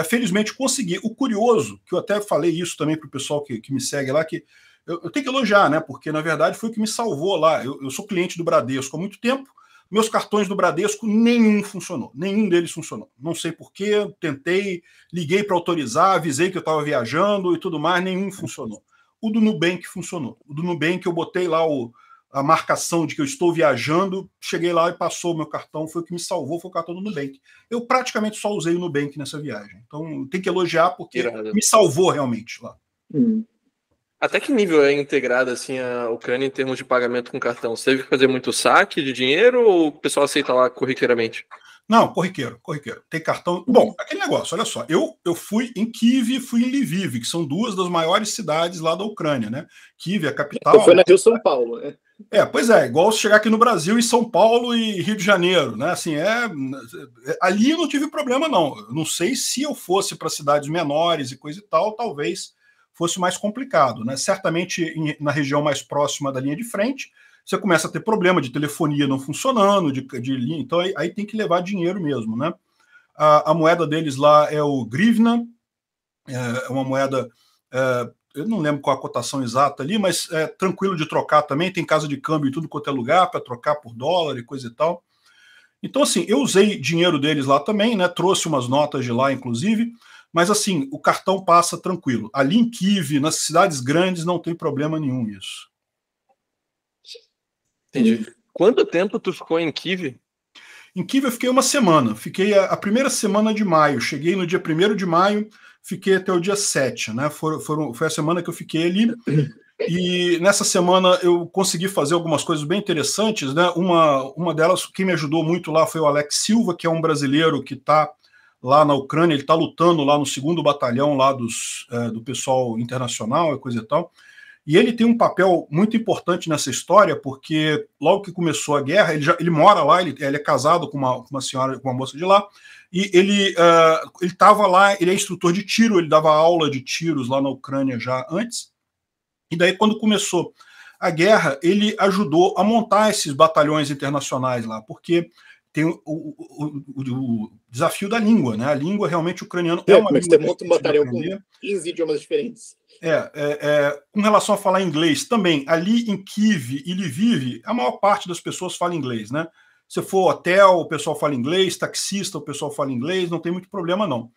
felizmente consegui. O curioso, que eu até falei isso também para o pessoal que me segue lá, que eu tenho que elogiar, né? Porque, na verdade, foi o que me salvou lá. Eu sou cliente do Bradesco há muito tempo. Meus cartões do Bradesco, nenhum funcionou. Nenhum deles funcionou. Não sei porquê, tentei, liguei para autorizar, avisei que eu estava viajando e tudo mais, nenhum funcionou. O do Nubank funcionou. O do Nubank eu botei lá a marcação de que eu estou viajando, cheguei lá e passou o meu cartão, foi o que me salvou, foi o cartão do Nubank. Eu praticamente só usei o Nubank nessa viagem. Então, tem que elogiar porque me salvou realmente lá. Até que nível é integrada assim, a Ucrânia em termos de pagamento com cartão? Você teve que fazer muito saque de dinheiro ou o pessoal aceita lá corriqueiramente? Não, corriqueiro. Tem cartão. Bom, aquele negócio, olha só. Eu fui em Kiev e fui em Lviv, que são duas das maiores cidades lá da Ucrânia, né? Kiev é a capital. Foi na Rio-São Paulo, né? Pois é, igual chegar aqui no Brasil, em São Paulo e Rio de Janeiro, né? Assim, ali eu não tive problema, não. Eu não sei se eu fosse para cidades menores e coisa e tal, talvez fosse mais complicado, né? Certamente na região mais próxima da linha de frente, você começa a ter problema de telefonia não funcionando, de linha, então aí tem que levar dinheiro mesmo, né? A moeda deles lá é o Grivna, é uma moeda... eu não lembro qual a cotação exata ali, mas é tranquilo de trocar também, tem casa de câmbio em tudo quanto é lugar para trocar por dólar e coisa e tal. Então, assim, eu usei dinheiro deles lá também, né? Trouxe umas notas de lá, inclusive, mas assim, o cartão passa tranquilo. Ali em Kiev, nas cidades grandes, não tem problema nenhum isso. Entendi. Quanto tempo tu ficou em Kiev? Em Kiev eu fiquei uma semana. Fiquei a primeira semana de maio. Cheguei no dia 1º de maio, fiquei até o dia 7, né? Foi a semana que eu fiquei ali. E nessa semana eu consegui fazer algumas coisas bem interessantes, né? Uma delas, quem me ajudou muito lá foi o Alex Silva, que é um brasileiro que está lá na Ucrânia, ele está lutando lá no 2º batalhão lá do pessoal internacional e coisa e tal. E ele tem um papel muito importante nessa história, porque logo que começou a guerra, ele mora lá, ele é casado com uma senhora, com uma moça de lá, e ele estava lá, ele é instrutor de tiro, ele dava aula de tiros lá na Ucrânia já antes, e daí quando começou a guerra, ele ajudou a montar esses batalhões internacionais lá, porque tem o desafio da língua, né? A língua realmente ucraniana é uma língua. Você monta um batalhão com 15 idiomas diferentes. Com relação a falar inglês, também, ali em Kiev e Lviv, a maior parte das pessoas fala inglês, né? Se for hotel, o pessoal fala inglês, taxista, o pessoal fala inglês, não tem muito problema, não.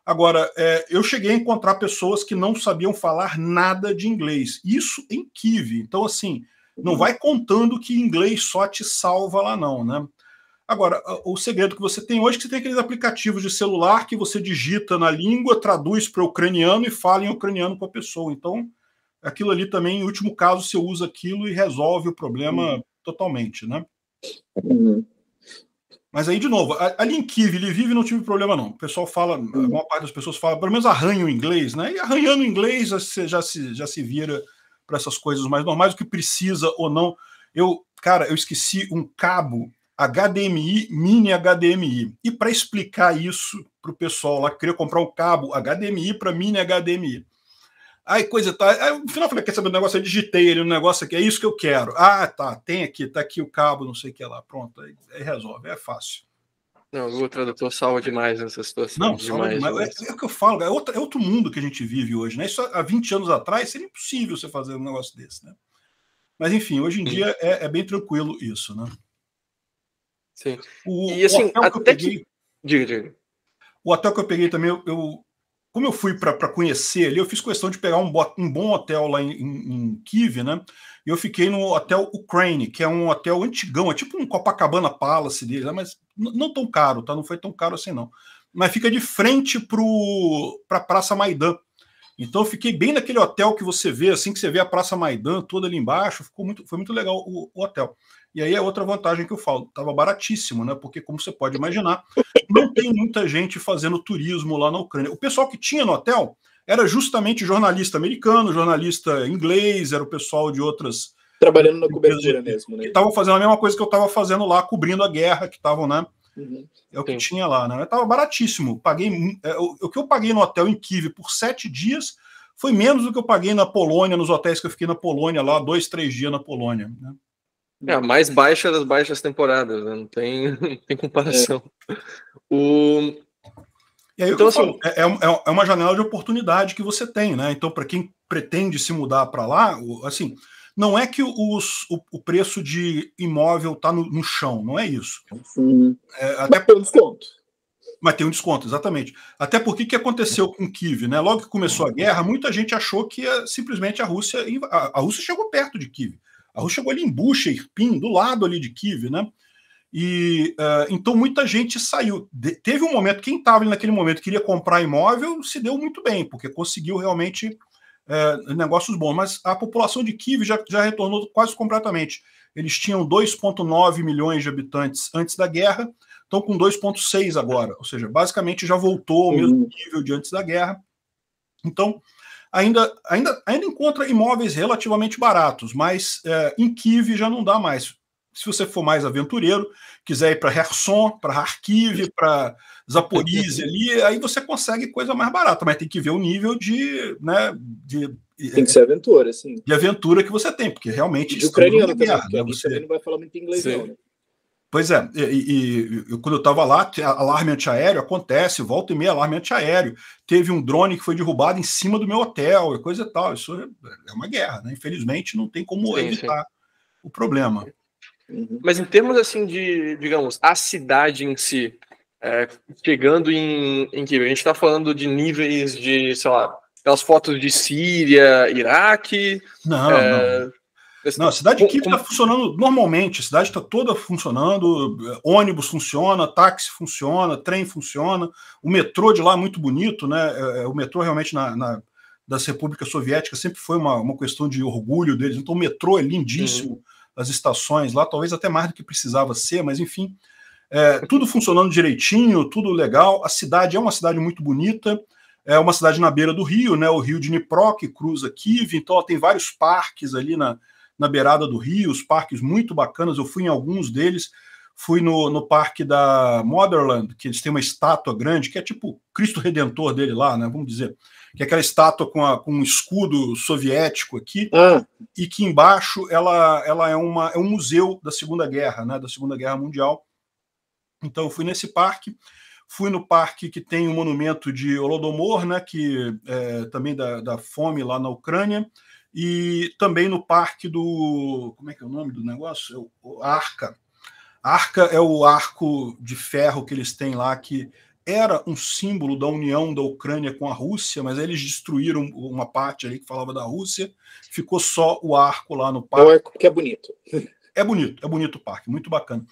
Agora, eu cheguei a encontrar pessoas que não sabiam falar nada de inglês. Isso em Kiev. Então, assim, não vai contando que inglês só te salva lá, não, né? Agora, o segredo que você tem hoje é que você tem aqueles aplicativos de celular que você digita na língua, traduz para o ucraniano e fala em ucraniano com a pessoa. Então, aquilo ali também, em último caso, você usa aquilo e resolve o problema totalmente, né? Mas aí, de novo, ali em Kiev, Lviv, não tive problema, não. O pessoal fala, a maior parte das pessoas fala, pelo menos arranha o inglês, né? E arranhando o inglês, você já se vira para essas coisas mais normais, o que precisa ou não. Eu esqueci um cabo HDMI, mini HDMI. E para explicar isso para o pessoal lá que queria comprar um cabo HDMI para mini HDMI. Aí coisa tá. Aí, no final eu falei, quer saber o negócio? Eu digitei ele no negócio aqui, é isso que eu quero. Tá, tem aqui, tá aqui o cabo, não sei o que lá. Pronto, aí resolve, é fácil. Não, o tradutor salva demais nessa situação. Não, salva demais. É o que eu falo, é outro mundo que a gente vive hoje, né? Isso há 20 anos atrás seria impossível você fazer um negócio desse, né? Mas enfim, hoje em dia é bem tranquilo isso, né? Sim. E assim, até que... Diga. O hotel que eu peguei também, eu como eu fui para conhecer ali, eu fiz questão de pegar um bom hotel lá em Kyiv, né? E eu fiquei no Hotel Ukraine, que é um hotel antigão, é tipo um Copacabana Palace dele, né? Mas não tão caro, tá? Não foi tão caro assim, não. Mas fica de frente para a Praça Maidan. Então eu fiquei bem naquele hotel que você vê, assim que você vê a Praça Maidan toda ali embaixo, foi muito legal o hotel. E aí é outra vantagem que eu falo, estava baratíssimo, né? Porque, como você pode imaginar, não tem muita gente fazendo turismo lá na Ucrânia. O pessoal que tinha no hotel era justamente jornalista americano, jornalista inglês, era o pessoal de outras... Trabalhando na cobertura mesmo, né? Que estavam fazendo a mesma coisa que eu estava fazendo lá, cobrindo a guerra, que estavam, né? É o que tinha lá, né? Estava baratíssimo. O que eu paguei no hotel em Kyiv por 7 dias foi menos do que eu paguei na Polônia, nos hotéis que eu fiquei na Polônia, lá 2, 3 dias na Polônia, né? É a mais baixa das baixas temporadas, né? Não tem comparação. E aí, então, assim, é uma janela de oportunidade que você tem, né? Então, para quem pretende se mudar para lá, assim, não é que o preço de imóvel está no chão, não é isso. Até tem um desconto. Mas tem um desconto, exatamente. Até porque o que aconteceu com Kyiv, né? Logo que começou a guerra, muita gente achou que simplesmente a Rússia chegou perto de Kyiv. A Rússia chegou ali em Bucha, Irpin, do lado ali de Kyiv, né? E então muita gente saiu. Teve um momento, quem estava ali naquele momento queria comprar imóvel, se deu muito bem, porque conseguiu realmente negócios bons. Mas a população de Kyiv já retornou quase completamente. Eles tinham 2,9 milhões de habitantes antes da guerra, estão com 2,6 agora. Ou seja, basicamente já voltou ao mesmo nível de antes da guerra. Então, ainda encontra imóveis relativamente baratos, mas em Kyiv já não dá mais. Se você for mais aventureiro, quiser ir para Kherson, para Kharkiv, para Zaporizhia ali, aí você consegue coisa mais barata, mas tem que ver o nível de tem que ser aventura, sim. De aventura que você tem, porque realmente de ucraniano também, guerra, porque a gente também não vai falar muito inglês, não, né? Pois é, quando eu estava lá, alarme antiaéreo acontece, volta e meia alarme antiaéreo. Teve um drone que foi derrubado em cima do meu hotel, coisa e tal. Isso é uma guerra, né? Infelizmente não tem como evitar o problema. Mas em termos assim de, digamos, a cidade em si, chegando em que a gente está falando de níveis de, sei lá, aquelas fotos de Síria, Iraque. Não, a cidade de Kyiv está funcionando normalmente, a cidade está toda funcionando, ônibus funciona, táxi funciona, trem funciona, o metrô de lá é muito bonito, né? O metrô realmente das repúblicas soviéticas sempre foi uma questão de orgulho deles, então o metrô é lindíssimo, as estações lá, talvez até mais do que precisava ser, mas enfim, tudo funcionando direitinho, tudo legal, a cidade é uma cidade muito bonita, é uma cidade na beira do rio, né? O rio de Dnipro, que cruza Kyiv, então ela tem vários parques ali na beirada do rio, os parques muito bacanas, eu fui em alguns deles, fui no parque da Motherland, que eles têm uma estátua grande, que é tipo o Cristo Redentor dele lá, né, vamos dizer, que é aquela estátua com um escudo soviético aqui, e que embaixo ela é um museu da Segunda Guerra, né, da Segunda Guerra Mundial. Então eu fui nesse parque, fui no parque que tem o monumento de Holodomor, né, que também da fome lá na Ucrânia, e também no parque do... Como é que é o nome do negócio? Arca. Arca é o arco de ferro que eles têm lá, que era um símbolo da união da Ucrânia com a Rússia, mas aí eles destruíram uma parte ali que falava da Rússia, ficou só o arco lá no parque. O arco que é bonito. É bonito o parque, muito bacana.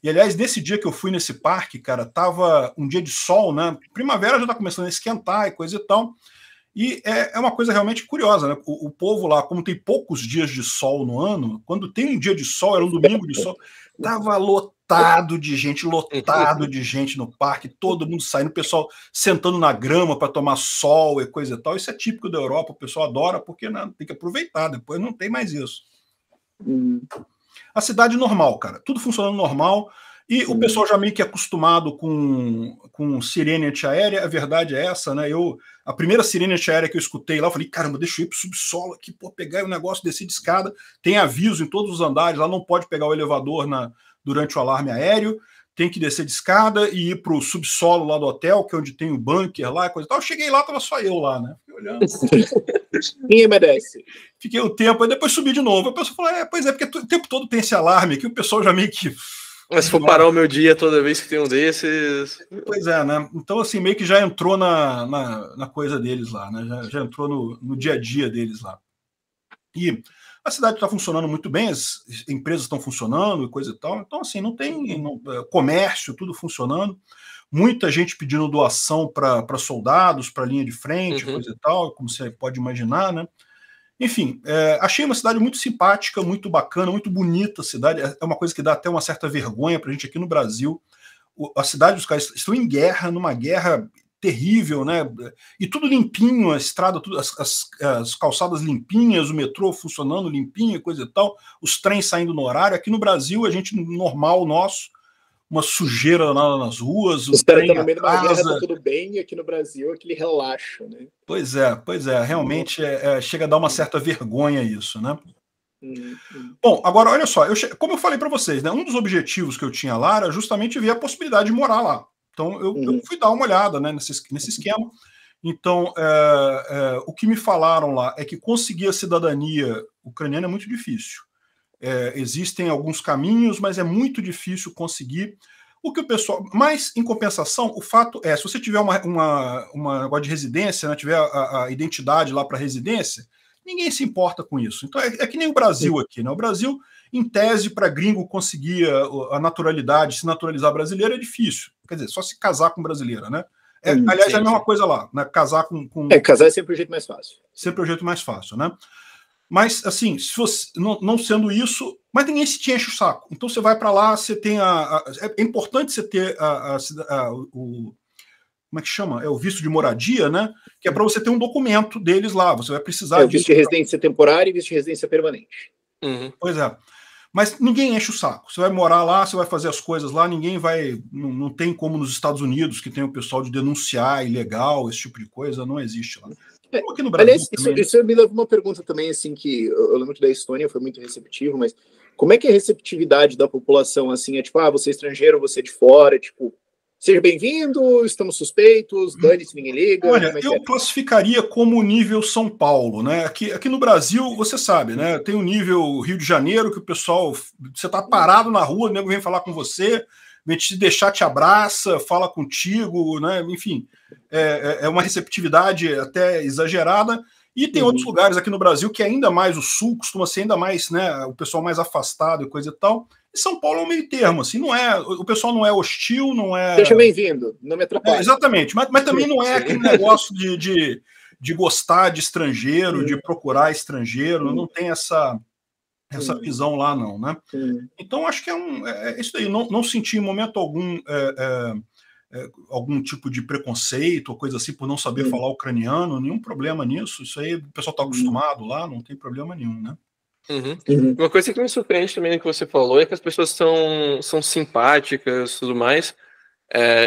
E, aliás, nesse dia que eu fui nesse parque, cara, tava um dia de sol, né? Primavera já tá começando a esquentar e coisa e tal. E é uma coisa realmente curiosa, né? O povo lá, como tem poucos dias de sol no ano, quando tem um dia de sol, era um domingo de sol, tava lotado de gente no parque, todo mundo saindo, o pessoal sentando na grama para tomar sol e coisa e tal. Isso é típico da Europa, o pessoal adora, porque tem que aproveitar, depois não tem mais isso. A cidade normal, cara, tudo funcionando normal. E o pessoal já meio que acostumado com sirene antiaérea, a verdade é essa, né? A primeira sirene antiaérea que eu escutei lá, eu falei, caramba, deixa eu ir pro subsolo aqui, pegar o negócio, descer de escada, tem aviso em todos os andares, lá não pode pegar o elevador durante o alarme aéreo, tem que descer de escada e ir pro subsolo lá do hotel, que é onde tem o bunker lá, coisa e tal. Eu cheguei lá, tava só eu lá, né? Fiquei olhando. Ninguém merece. Fiquei um tempo, aí depois subi de novo. A pessoa falou, pois é, porque o tempo todo tem esse alarme aqui, o pessoal já meio que Mas se for parar o meu dia toda vez que tem um desses... Pois é, né? Então, assim, meio que já entrou na coisa deles lá, né? Já entrou no dia a dia deles lá. E a cidade está funcionando muito bem, as empresas estão funcionando e coisa e tal. Então, assim, não tem comércio, tudo funcionando. Muita gente pedindo doação para soldados, para linha de frente, coisa e tal, como você pode imaginar, né? Enfim, achei uma cidade muito simpática, muito bacana, muito bonita a cidade. É uma coisa que dá até uma certa vergonha para a gente aqui no Brasil. A cidade dos caras estão em guerra, numa guerra terrível, né? E tudo limpinho, a estrada, tudo, as calçadas limpinhas, o metrô funcionando limpinho, coisa e tal, os trens saindo no horário. Aqui no Brasil, a gente, normal nosso, uma sujeira lá nas ruas. Os caras estão no meio de uma guerra, tá tudo bem, e aqui no Brasil aquele relaxo, né? Pois é, realmente chega a dar uma certa vergonha isso, né? Bom, agora olha só, como eu falei para vocês, né, um dos objetivos que eu tinha lá era justamente ver a possibilidade de morar lá. Então eu fui dar uma olhada, né, nesse esquema. Então o que me falaram lá é que conseguir a cidadania ucraniana é muito difícil. Existem alguns caminhos, mas é muito difícil conseguir. O que o pessoal. Mas, em compensação, o fato é, se você tiver uma negócio de residência, né, tiver a identidade lá para residência, ninguém se importa com isso. Então é que nem o Brasil aqui, né? O Brasil, em tese, para gringo conseguir a naturalidade, se naturalizar brasileiro é difícil. Quer dizer, só se casar com brasileira, né? Aliás, é a mesma coisa lá, né? Casar com. Casar é sempre o jeito mais fácil. Sempre o jeito mais fácil, né? Mas, assim, se você, não sendo isso, mas ninguém se te enche o saco. Então você vai para lá, você tem é importante você ter como é que chama? O visto de moradia, né? Que é para você ter um documento deles lá. Você vai precisar o visto de residência temporária e visto de residência permanente. Pois é. Mas ninguém enche o saco. Você vai morar lá, você vai fazer as coisas lá, ninguém vai. Não tem como nos Estados Unidos, que tem o pessoal de denunciar ilegal, esse tipo de coisa, não existe lá. Aqui no Brasil, aliás, isso me leva uma pergunta também, assim, que eu lembro que da Estônia foi muito receptivo, mas como é que é a receptividade da população, assim, é tipo, você é estrangeiro, você é de fora, tipo, seja bem-vindo, estamos suspeitos, dane-se, ninguém liga. Olha, eu classificaria como nível São Paulo, né? Aqui no Brasil, você sabe, né? Tem o nível Rio de Janeiro, que o pessoal, você tá parado na rua, o nego vem falar com você, vem te deixar, te abraça, fala contigo, né? Enfim, é uma receptividade até exagerada. E tem outros lugares aqui no Brasil que ainda mais o Sul costuma ser ainda mais, né? O pessoal mais afastado e coisa e tal. E São Paulo é um meio termo, assim, o pessoal não é hostil, não é... Seja bem-vindo, não me atrapalhe. Exatamente, mas também não é aquele negócio de gostar de estrangeiro, de procurar estrangeiro, não tem essa visão lá não, né? Então acho que é isso aí, não senti em momento algum algum tipo de preconceito ou coisa assim por não saber falar ucraniano, nenhum problema nisso, isso aí o pessoal está acostumado lá, não tem problema nenhum, né? Uma coisa que me surpreende também no que você falou é que as pessoas são simpáticas e tudo mais.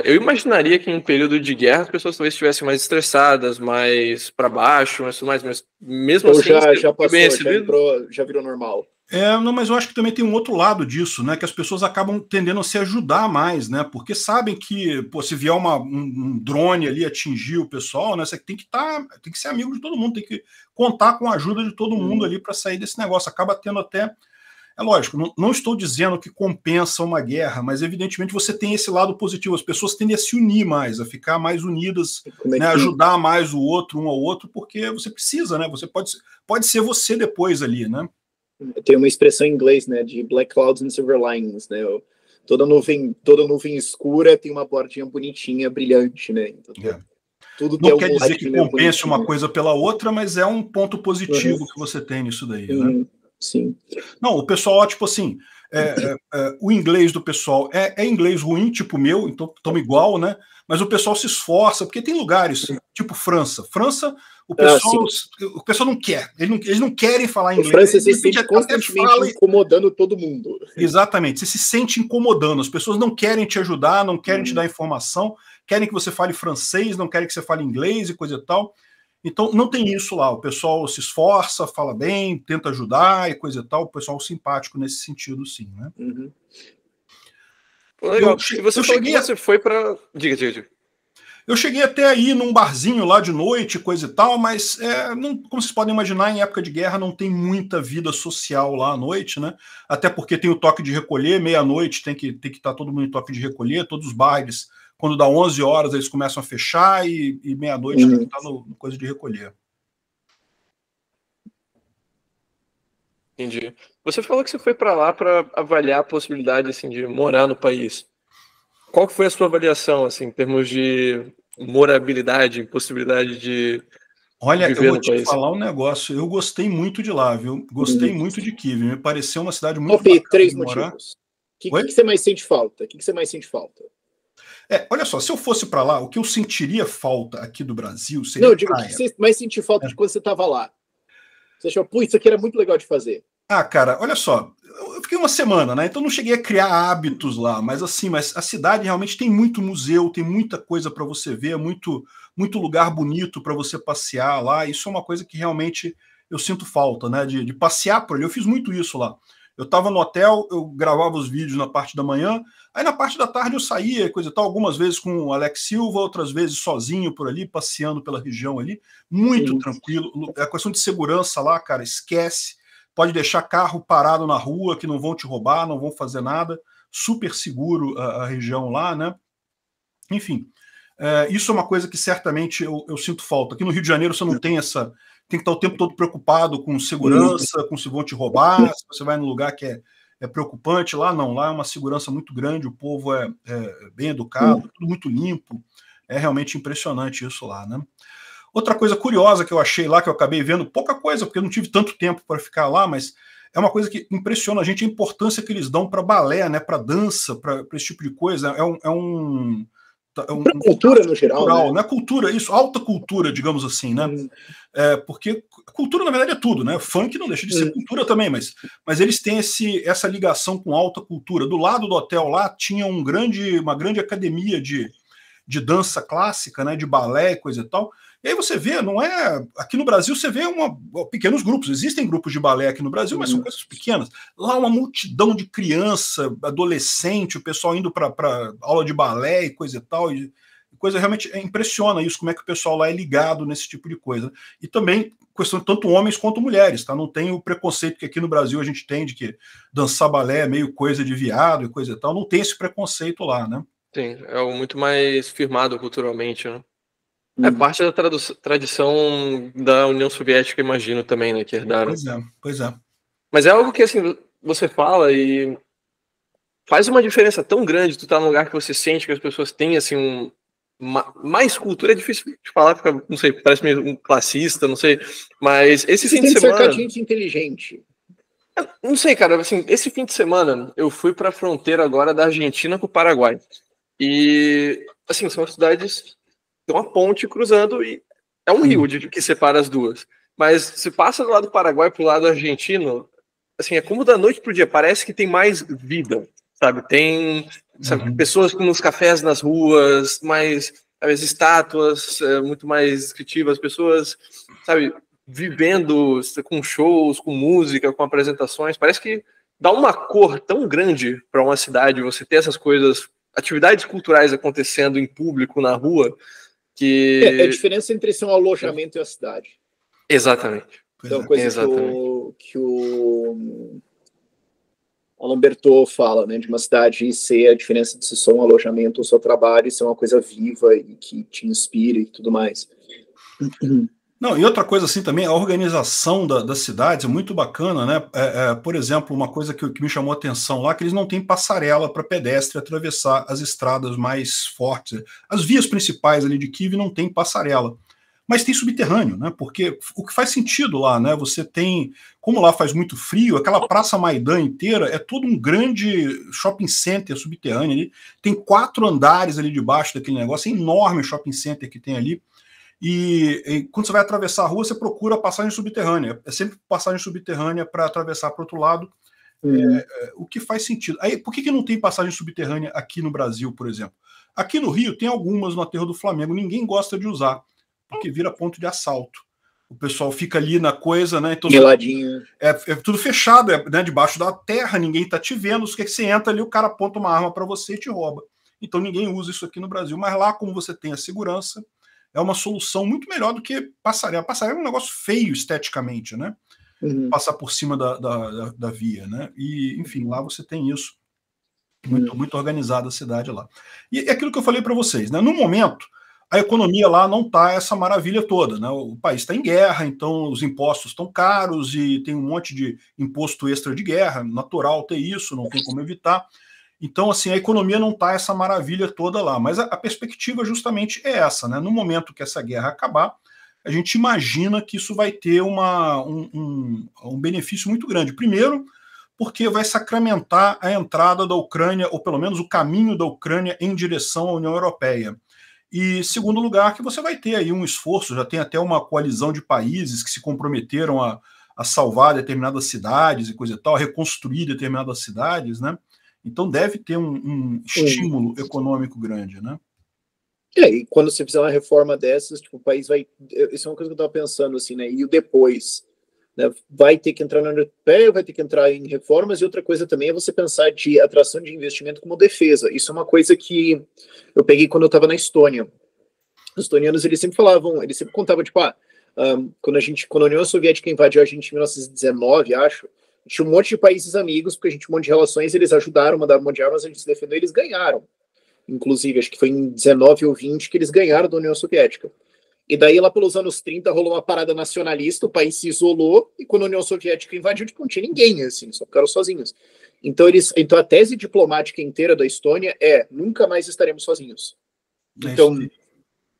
Eu imaginaria que em um período de guerra as pessoas talvez estivessem mais estressadas, mais para baixo, mas tudo mais, mas mesmo ou assim já passou, já virou normal. Não, mas eu acho que também tem um outro lado disso, né? Que as pessoas acabam tendendo a se ajudar mais, né? Porque sabem que, se vier um drone ali atingir o pessoal, né? Você tem que ser amigo de todo mundo, tem que contar com a ajuda de todo mundo ali para sair desse negócio. Acaba tendo até. É lógico, não estou dizendo que compensa uma guerra, mas evidentemente você tem esse lado positivo. As pessoas tendem a se unir mais, a ficar mais unidas, né? Ajudar mais o outro, um ao outro, porque você precisa, né? Você pode ser você depois ali, né? Tem uma expressão em inglês, né, de black clouds and silver linings, né? Toda nuvem escura tem uma bordinha bonitinha, brilhante, né? Então, tudo não quer dizer que compense uma coisa pela outra, mas é um ponto positivo que você tem nisso daí, né? Sim. Não, o pessoal, tipo assim, o inglês do pessoal é inglês ruim, tipo meu, então estamos igual, né? Mas o pessoal se esforça, porque tem lugares, tipo França. O pessoal não quer, eles não querem falar inglês. França se sente constantemente incomodando todo mundo. Exatamente, você se sente incomodando, as pessoas não querem te ajudar, não querem te dar informação, querem que você fale francês, não querem que você fale inglês e coisa e tal. Então, não tem isso lá. O pessoal se esforça, fala bem, tenta ajudar e coisa e tal. O pessoal simpático nesse sentido, sim, né? Legal. E você falou que você foi para... Diga. Eu cheguei até aí num barzinho lá de noite, coisa e tal, mas como vocês podem imaginar, em época de guerra não tem muita vida social lá à noite, né? Até porque tem o toque de recolher, meia-noite tem que estar todo mundo em toque de recolher, todos os bares, quando dá 11 horas eles começam a fechar e meia-noite tem que estar no coisa de recolher. Entendi. Você falou que você foi para lá para avaliar a possibilidade assim, de morar no país. Qual foi a sua avaliação assim, em termos de morabilidade, possibilidade de Olha, viver eu vou no te país? falar um negócio. Eu gostei muito de lá, viu? Gostei muito de Kiev. Me pareceu uma cidade muito Top bacana 3 de morar. motivos. O que você mais sente falta? O que você mais sente falta? Olha só, se eu fosse para lá, o que eu sentiria falta aqui do Brasil seria Não, digo, o praia. que você mais sentiu falta de quando você estava lá? Você achou, pô, isso aqui era muito legal de fazer. Ah, cara, olha só, eu fiquei uma semana, né? Então não cheguei a criar hábitos lá, mas assim, mas a cidade realmente tem muito museu, tem muita coisa para você ver, muito lugar bonito para você passear lá. Isso é uma coisa que realmente eu sinto falta, né? De passear por ali. Eu fiz muito isso lá. Eu estava no hotel, eu gravava os vídeos na parte da manhã, aí na parte da tarde eu saía, coisa e tal, algumas vezes com o Alex Silva, outras vezes sozinho por ali, passeando pela região ali, muito tranquilo. A questão de segurança lá, cara, esquece. Pode deixar carro parado na rua, que não vão te roubar, não vão fazer nada. Super seguro a região lá, né? Enfim, isso é uma coisa que certamente eu sinto falta. Aqui no Rio de Janeiro você não tem essa... Tem que estar o tempo todo preocupado com segurança, com se vão te roubar, se você vai num lugar que é preocupante. Lá não, lá é uma segurança muito grande, o povo é bem educado, tudo muito limpo. É realmente impressionante isso lá, né? Outra coisa curiosa que eu achei lá, que eu acabei vendo, pouca coisa, porque eu não tive tanto tempo para ficar lá, mas é uma coisa que impressiona a gente, a importância que eles dão para balé, né, para dança, para esse tipo de coisa. Cultura no geral, cultural, né? Cultura, isso, alta cultura, digamos assim, né? Porque cultura, na verdade, é tudo, né? Funk não deixa de ser cultura também, mas eles têm essa ligação com alta cultura. Do lado do hotel lá tinha uma grande academia de dança clássica, né, de balé e coisa e tal. E aí você vê, não é... Aqui no Brasil você vê pequenos grupos, existem grupos de balé aqui no Brasil, mas são coisas pequenas. Lá uma multidão de criança, adolescente, o pessoal indo para aula de balé e coisa e tal, e coisa realmente impressiona isso, como é que o pessoal lá é ligado nesse tipo de coisa. E também questão de tanto homens quanto mulheres, tá? Não tem o preconceito que aqui no Brasil a gente tem de que dançar balé é meio coisa de viado e coisa e tal, não tem esse preconceito lá, né? Sim, é algo muito mais firmado culturalmente, né? É parte da tradição da União Soviética, imagino também, né, que herdaram. Pois é. Mas é algo que, assim, você fala e faz uma diferença tão grande tu tá num lugar que você sente que as pessoas têm, assim, mais cultura. É difícil de falar, porque, não sei, parece meio um classista, não sei, mas esse fim de semana... Você tem que cercar de gente inteligente. Não sei, cara, assim, esse fim de semana eu fui pra fronteira agora da Argentina com o Paraguai. E, assim, são cidades... Tem uma ponte cruzando e é um rio que separa as duas. Mas se passa do lado do Paraguai pro lado argentino, assim, é como da noite pro dia. Parece que tem mais vida, sabe? Tem, sabe, pessoas nos cafés nas ruas, mais, sabe, as estátuas muito mais descritivas, pessoas, sabe, vivendo com shows, com música, com apresentações. Parece que dá uma cor tão grande para uma cidade você ter essas coisas, atividades culturais acontecendo em público na rua. É a diferença entre ser um alojamento e a cidade. Exatamente. Então, coisa que o Alain Bertot fala, né, de uma cidade ser a diferença de ser só um alojamento ou só trabalho e ser uma coisa viva e que te inspira e tudo mais. Não, e outra coisa assim também, a organização das cidades é muito bacana, né? Por exemplo, uma coisa que me chamou a atenção lá, que eles não têm passarela para pedestre atravessar as estradas mais fortes. As vias principais ali de Kiev não tem passarela, mas tem subterrâneo, né? Porque o que faz sentido lá, né? Você tem, como lá faz muito frio, aquela Praça Maidan inteira é todo um grande shopping center subterrâneo ali. Tem 4 andares ali debaixo daquele negócio, é enorme o shopping center que tem ali. E quando você vai atravessar a rua, você procura passagem subterrânea. É sempre passagem subterrânea para atravessar para o outro lado, o que faz sentido. Aí, por que não tem passagem subterrânea aqui no Brasil, por exemplo? Aqui no Rio tem algumas no aterro do Flamengo, ninguém gosta de usar, porque vira ponto de assalto. O pessoal fica ali na coisa, né? Então, é tudo fechado, né, debaixo da terra, ninguém está te vendo. O que você entra ali, o cara aponta uma arma para você e te rouba. então ninguém usa isso aqui no Brasil. Mas lá, como você tem a segurança, é uma solução muito melhor do que passarela. Passarela é um negócio feio esteticamente, né? Passar por cima da via, né? E, enfim, lá você tem isso. Muito organizada a cidade lá. E é aquilo que eu falei para vocês, né? No momento, a economia lá não está essa maravilha toda, né? O país está em guerra, então os impostos estão caros e tem um monte de imposto extra de guerra, natural ter isso, não tem como evitar. Então, assim, a economia não está essa maravilha toda lá, mas a perspectiva justamente é essa, né? No momento que essa guerra acabar, a gente imagina que isso vai ter um benefício muito grande. Primeiro, porque vai sacramentar a entrada da Ucrânia, ou pelo menos o caminho da Ucrânia em direção à União Europeia. E, segundo lugar, que você vai ter aí um esforço, já tem até uma coalizão de países que se comprometeram a salvar determinadas cidades e coisa e tal, a reconstruir determinadas cidades, né? Então deve ter um estímulo econômico grande, né? E quando você fizer uma reforma dessas, tipo, o país vai... Isso é uma coisa que eu estava pensando, assim, né? E o depois, né? Vai ter que entrar na União Europeia, vai ter que entrar em reformas, e outra coisa também é você pensar de atração de investimento como defesa. Isso é uma coisa que eu peguei quando eu estava na Estônia. Os estonianos, eles sempre falavam, eles sempre contavam, tipo, quando a União Soviética invadiu a gente em 1919, acho, tinha um monte de países amigos, porque a gente tinha um monte de relações, eles ajudaram, mandaram um monte de armas, a gente se defendeu, eles ganharam. Inclusive, acho que foi em 19 ou 20 que eles ganharam da União Soviética. E daí, lá pelos anos 30, rolou uma parada nacionalista, o país se isolou, e quando a União Soviética invadiu, tipo, não tinha ninguém, assim, só ficaram sozinhos. Então, a tese diplomática inteira da Estônia é: nunca mais estaremos sozinhos. Então,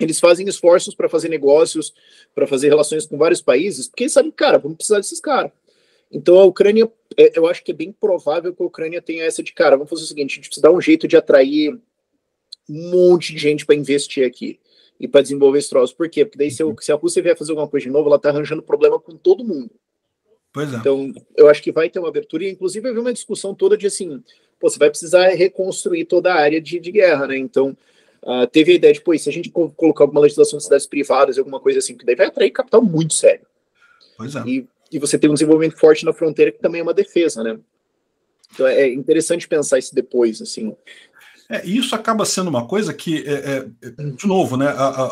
eles fazem esforços para fazer negócios, para fazer relações com vários países, porque eles sabem, cara, vamos precisar desses caras. Então, a Ucrânia, eu acho que é bem provável que a Ucrânia tenha essa de, cara, vamos fazer o seguinte, a gente precisa dar um jeito de atrair um monte de gente para investir aqui e para desenvolver esse troço. Por quê? Porque daí se a Rússia vier fazer alguma coisa de novo, ela tá arranjando problema com todo mundo. Pois é. Então, eu acho que vai ter uma abertura, e inclusive eu vi uma discussão toda de assim, pô, você vai precisar reconstruir toda a área de guerra, né? Então, teve a ideia de, pô, se a gente colocar alguma legislação de cidades privadas, alguma coisa assim, que daí vai atrair capital muito sério. Pois é. E você tem um desenvolvimento forte na fronteira, que também é uma defesa, né? Então, é interessante pensar isso depois, assim. E isso acaba sendo uma coisa que, de novo, né,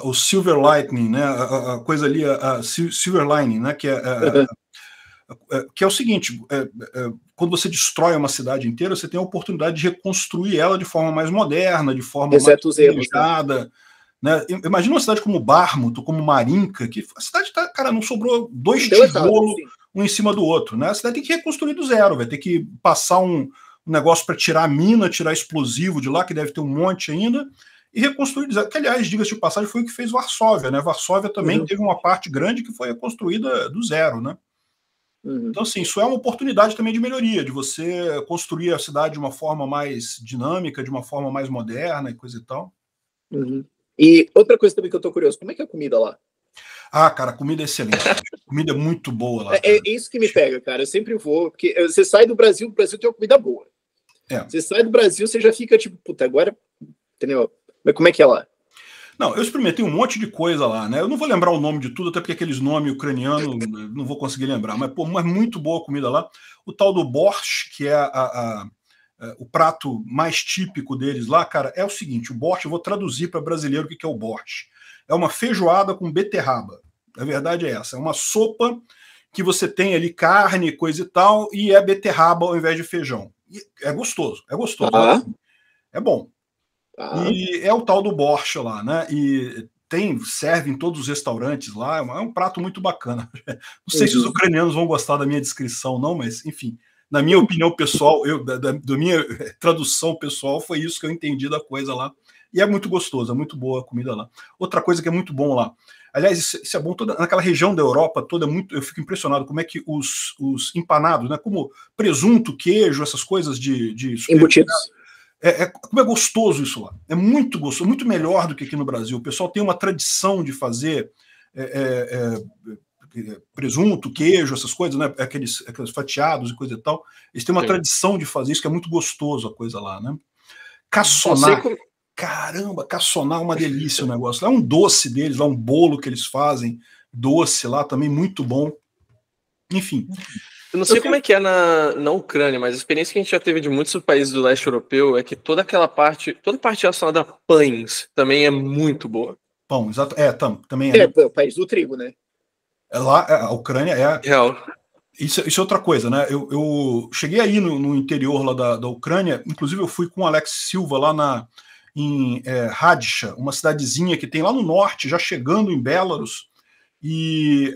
o silver lightning, né, a coisa ali, a silver lining, né, que é o seguinte, quando você destrói uma cidade inteira, você tem a oportunidade de reconstruir ela de forma mais moderna, de forma mais planejada. Né? Imagina uma cidade como Bármuto, como Marinka, que a cidade tá, cara, não sobrou dois tijolos um em cima do outro, né? A cidade tem que reconstruir do zero, vai ter que passar um negócio para tirar a mina, tirar explosivo de lá, que deve ter um monte ainda, e reconstruir do zero. Que, aliás, diga-se de passagem, foi o que fez Varsóvia, né? Varsóvia também teve uma parte grande que foi reconstruída do zero, né? Então, assim, isso é uma oportunidade também de melhoria, de você construir a cidade de uma forma mais dinâmica, de uma forma mais moderna e coisa e tal. E outra coisa também que eu tô curioso, como é que é a comida lá? Cara, a comida é excelente. A comida é muito boa lá. É isso que me pega, cara. Eu sempre vou, porque você sai do Brasil, o Brasil tem uma comida boa. Você sai do Brasil, você já fica tipo, puta, agora, entendeu? Mas como é que é lá? Não, eu experimentei um monte de coisa lá, né? Eu não vou lembrar o nome de tudo, até porque aqueles nomes ucranianos não vou conseguir lembrar, mas, pô, muito boa a comida lá. O tal do borscht, que é o prato mais típico deles lá, cara, é o seguinte: o borscht, eu vou traduzir para brasileiro o que é o borscht. É uma feijoada com beterraba. A verdade é essa. É uma sopa que você tem ali carne, coisa e tal, e é beterraba ao invés de feijão. E é gostoso, é gostoso. É bom. E é o tal do borscht lá, né? E serve em todos os restaurantes lá. É um prato muito bacana. Não sei se os ucranianos vão gostar da minha descrição, não, mas, enfim, na minha opinião pessoal, da minha tradução pessoal, foi isso que eu entendi da coisa lá. E é muito gostoso, é muito boa a comida lá. Outra coisa que é muito bom lá, aliás, isso é bom, naquela região da Europa toda, eu fico impressionado como é que os empanados, né, como presunto, queijo, essas coisas de embutidos. Como é gostoso isso lá. É muito gostoso, muito melhor do que aqui no Brasil. O pessoal tem uma tradição de fazer presunto, queijo, essas coisas, né, aqueles fatiados e coisa e tal. Eles têm uma tradição de fazer isso, que é muito gostoso a coisa lá, né? Caçonar. Caramba, caçonar é uma delícia o negócio. Lá é um doce deles, lá um bolo que eles fazem, doce lá também, muito bom. Enfim, Eu não sei como é que é na Ucrânia, mas a experiência que a gente já teve de muitos países do leste europeu é que toda a parte relacionada a pães também é muito boa. Pão, exato. Também é. É o país do trigo, né? Lá, a Ucrânia é. Real. Isso é outra coisa, né? Eu cheguei aí no interior lá da Ucrânia, inclusive eu fui com o Alex Silva lá em Radisha, uma cidadezinha que tem lá no norte, já chegando em Belarus, e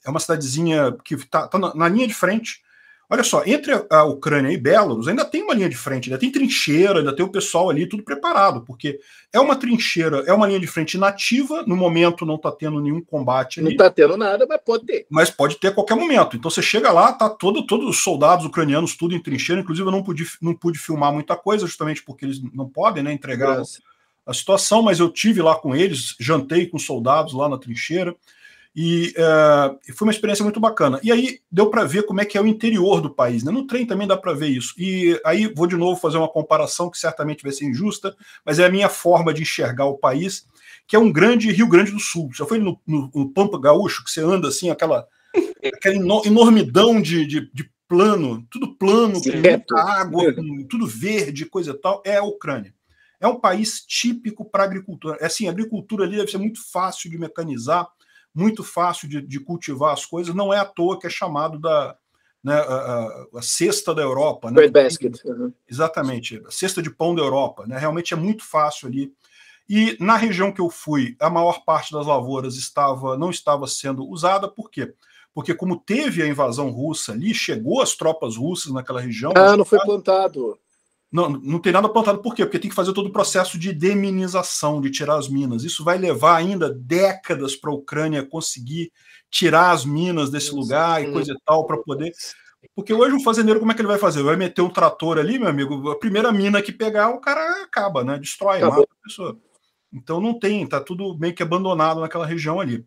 é uma cidadezinha que está na linha de frente. Olha só, entre a Ucrânia e Belarus ainda tem uma linha de frente, ainda tem trincheira, ainda tem o pessoal ali tudo preparado, porque é uma trincheira, é uma linha de frente inativa, no momento não está tendo nenhum combate ali. Não está tendo nada, mas pode ter. Mas pode ter a qualquer momento. Então você chega lá, tá todos os soldados ucranianos tudo em trincheira, inclusive eu não pude filmar muita coisa, justamente porque eles não podem, né, entregar a situação, mas eu tive lá com eles, jantei com soldados lá na trincheira, e foi uma experiência muito bacana. E aí deu para ver como é que é o interior do país, né? No trem também dá para ver isso. E aí vou de novo fazer uma comparação que certamente vai ser injusta, mas é a minha forma de enxergar o país, que é um grande Rio Grande do Sul. Já foi no Pampa Gaúcho, que você anda assim, aquela enormidão de plano, tudo plano, com muita água, com tudo verde, coisa e tal, é a Ucrânia. É um país típico para agricultura. É assim, a agricultura ali deve ser muito fácil de mecanizar, muito fácil de cultivar as coisas. Não é à toa que é chamado a cesta da Europa. Né? Bread basket. Exatamente, a cesta de pão da Europa. Né? Realmente é muito fácil ali. E na região que eu fui, a maior parte das lavouras não estava sendo usada. Por quê? Porque como teve a invasão russa ali, chegou as tropas russas naquela região... não foi plantado. Não tem nada plantado. Por quê? Porque tem que fazer todo o processo de deminização, de tirar as minas. Isso vai levar ainda décadas para a Ucrânia conseguir tirar as minas desse lugar e coisa e tal, para poder... Porque hoje o fazendeiro, como é que ele vai fazer? Vai meter um trator ali, meu amigo, a primeira mina que pegar, o cara acaba, né? Destrói, mata a pessoa. Então não tem, tá tudo meio que abandonado naquela região ali.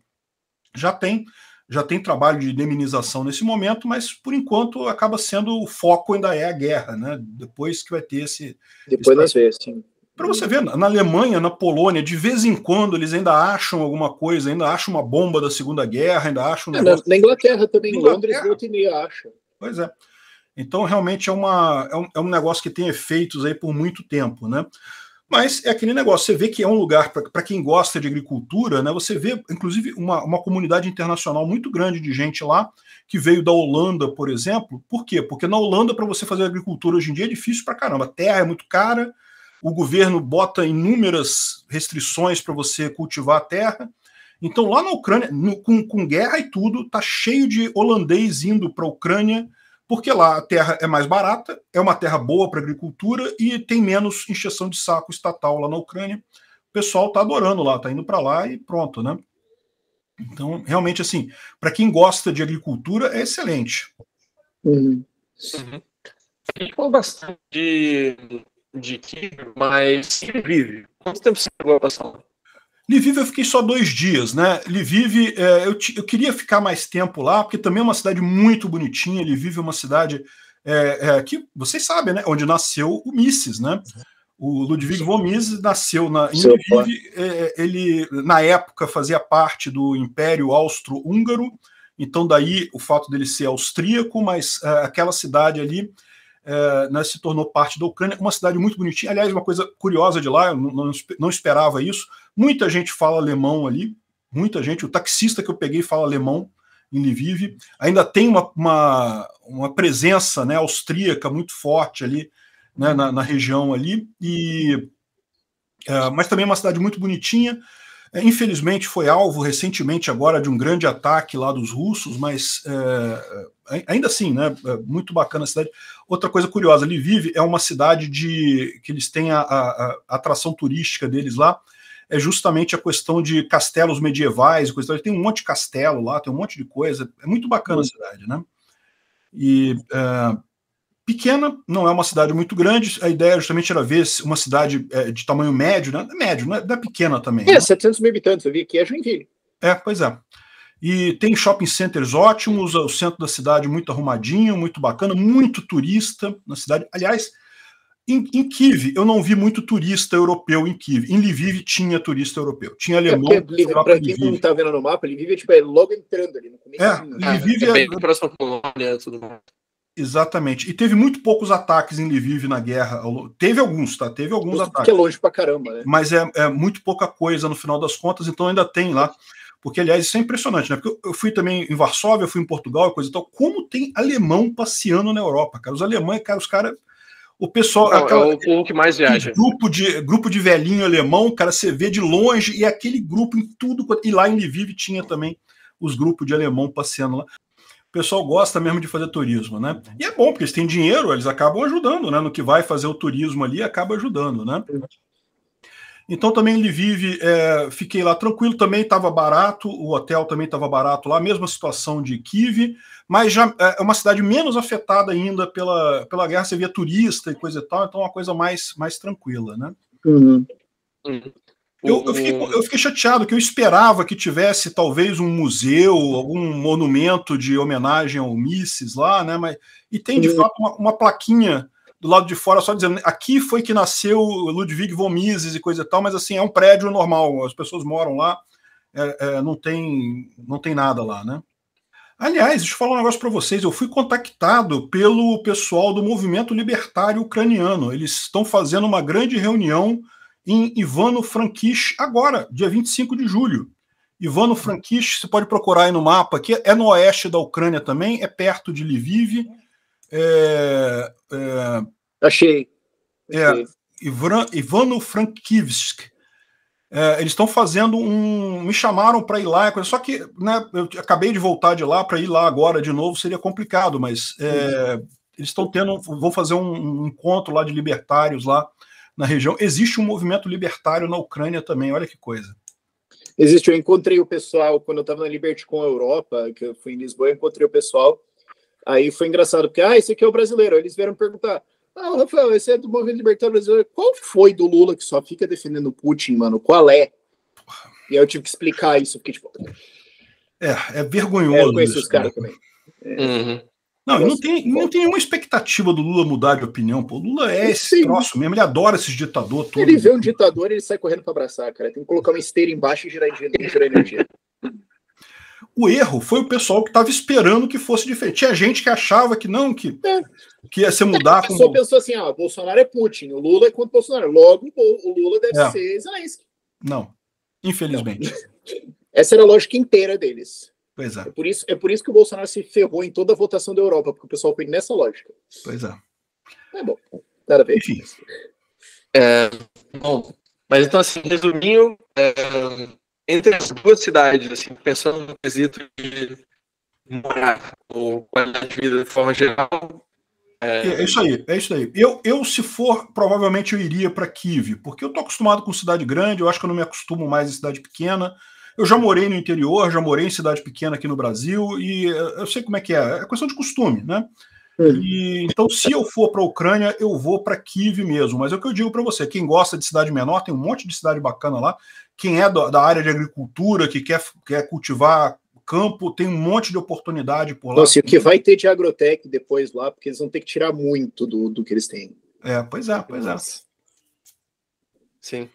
Já tem trabalho de deminização nesse momento, mas por enquanto acaba sendo o foco ainda é a guerra, né? Depois que vai ter Depois nós vemos, sim. Para você ver, na Alemanha, na Polônia, de vez em quando eles ainda acham alguma coisa, ainda acham uma bomba da Segunda Guerra, ainda acham um negócio... Na Inglaterra também, em Londres, volta e meia acha. Pois é. Então, realmente é um negócio que tem efeitos aí por muito tempo, né? Mas é aquele negócio, você vê que é um lugar para quem gosta de agricultura, né? Você vê, inclusive, uma comunidade internacional muito grande de gente lá, que veio da Holanda, por exemplo. Por quê? Porque na Holanda, para você fazer agricultura hoje em dia, é difícil para caramba. A terra é muito cara, o governo bota inúmeras restrições para você cultivar a terra. Então, lá na Ucrânia, com guerra e tudo, tá cheio de holandês indo para a Ucrânia, porque lá a terra é mais barata, é uma terra boa para agricultura e tem menos encheção de saco estatal lá na Ucrânia. O pessoal tá adorando lá, tá indo para lá e pronto, né? Então, realmente, assim, para quem gosta de agricultura, é excelente. A gente falou bastante de Kiev, mas Lviv, quanto tempo você chegou a passar? Lviv eu fiquei só 2 dias, né? Lviv, eu queria ficar mais tempo lá, porque também é uma cidade muito bonitinha. Lviv é uma cidade que, vocês sabem, né? Onde nasceu o Mises, né? O Ludwig von Mises nasceu em Lviv. Ele, na época, fazia parte do Império Austro-Húngaro, então daí o fato dele ser austríaco, mas aquela cidade ali se tornou parte da Ucrânia, uma cidade muito bonitinha. Aliás, uma coisa curiosa de lá, eu não esperava isso, muita gente fala alemão ali, muita gente, o taxista que eu peguei fala alemão em Lviv, ainda tem uma presença, né, austríaca muito forte ali, né, na região ali, mas também é uma cidade muito bonitinha. Infelizmente foi alvo recentemente agora de um grande ataque lá dos russos, mas ainda assim, né, muito bacana a cidade. Outra coisa curiosa, Lviv é uma cidade que eles têm a atração turística deles lá, é justamente a questão de castelos medievais, tem um monte de castelo lá, tem um monte de coisa, é muito bacana a cidade, né? E pequena, não é uma cidade muito grande, a ideia justamente era ver uma cidade de tamanho médio, né? Médio, não é pequena também. Né? 700 mil habitantes, eu vi aqui, é Joinville. Pois é. E tem shopping centers ótimos, o centro da cidade muito arrumadinho, muito bacana, muito turista na cidade. Aliás, Em Kiev, eu não vi muito turista europeu em Kiev. Em Lviv tinha turista europeu. Tinha alemão. Para quem não está vendo no mapa, Lviv é logo entrando ali no começo. Lviv é bem próximo à Polônia e tudo mais. Exatamente. E teve muito poucos ataques em Lviv na guerra. Teve alguns, tá? Teve alguns ataques. Que é longe pra caramba, né? Mas é muito pouca coisa no final das contas, então ainda tem lá. Porque, aliás, isso é impressionante, né? Porque eu fui também em Varsóvia, eu fui em Portugal e coisa e tal. Como tem alemão passeando na Europa, cara? Os alemães, cara, os caras. O pessoal. Não, é o povo que mais viaja. Grupo de velhinho alemão, cara, você vê de longe, e aquele grupo em tudo. E lá em Lviv tinha também os grupos de alemão passeando lá. O pessoal gosta mesmo de fazer turismo, né? E é bom, porque eles têm dinheiro, eles acabam ajudando, né? No que vai fazer o turismo ali, acaba ajudando, né? Então também em Lviv, fiquei lá tranquilo, também estava barato, o hotel também estava barato lá, mesma situação de Kiev, mas já é uma cidade menos afetada ainda pela guerra, você via turista e coisa e tal, então é uma coisa mais tranquila, né? Eu fiquei chateado, que eu esperava que tivesse talvez um museu, algum monumento de homenagem ao Mises lá, né? E tem de fato uma plaquinha do lado de fora só dizendo aqui foi que nasceu Ludwig von Mises e coisa e tal, mas assim, é um prédio normal, as pessoas moram lá, não tem nada lá, né? Aliás, deixa eu falar um negócio para vocês, eu fui contactado pelo pessoal do Movimento Libertário Ucraniano, eles estão fazendo uma grande reunião em Ivano-Frankivsk agora, dia 25 de julho. Ivano-Frankivsk, você pode procurar aí no mapa, aqui é no oeste da Ucrânia também, é perto de Lviv. Achei. Ivano-Frankivsk. Eles estão fazendo me chamaram para ir lá, só que, né, eu acabei de voltar de lá, para ir lá agora de novo seria complicado, mas eles vão fazer um encontro lá de libertários lá na região. Existe um movimento libertário na Ucrânia também, olha que coisa. Existe, eu encontrei o pessoal, quando eu estava na LibertyCon Europa, que eu fui em Lisboa, eu encontrei o pessoal, aí foi engraçado, porque, esse aqui é o brasileiro, aí eles vieram perguntar, Rafael, esse é do movimento libertário brasileiro, qual foi do Lula que só fica defendendo Putin, mano, qual é? E aí eu tive que explicar isso, porque, tipo... É vergonhoso. Eu conheço os caras também. Não tem nenhuma expectativa do Lula mudar de opinião. Pô. O Lula é esse troço mesmo, ele adora esses ditadores. Ele vê um ditador e ele sai correndo para abraçar, cara. Tem que colocar uma esteira embaixo e girar energia. O erro foi o pessoal que estava esperando que fosse diferente. Tinha gente que achava que não, que ia ser mudar. A pessoa pensou assim, o Bolsonaro é Putin, o Lula é contra o Bolsonaro. Logo, o Lula deve ser Zelensky. Não, infelizmente. Essa era a lógica inteira deles. Pois é. É por isso que o Bolsonaro se ferrou em toda a votação da Europa, porque o pessoal foi nessa lógica. Pois é. É bom, nada a ver. Enfim. Bom, mas então, assim, resumindo, entre as duas cidades, assim, pensando no quesito de morar ou qualidade de vida de forma geral. É isso aí. Eu, se for, provavelmente eu iria para Kiev, porque eu tô acostumado com cidade grande, eu acho que eu não me acostumo mais em cidade pequena. Eu já morei no interior, já morei em cidade pequena aqui no Brasil, e eu sei como é que é questão de costume, né? Então, se eu for para a Ucrânia, eu vou para Kiev mesmo. Mas é o que eu digo para você: quem gosta de cidade menor, tem um monte de cidade bacana lá. Quem é da área de agricultura, que quer cultivar campo, tem um monte de oportunidade por lá. Nossa, e o que vai ter de agrotech depois lá, porque eles vão ter que tirar muito do que eles têm. Pois é. Sim.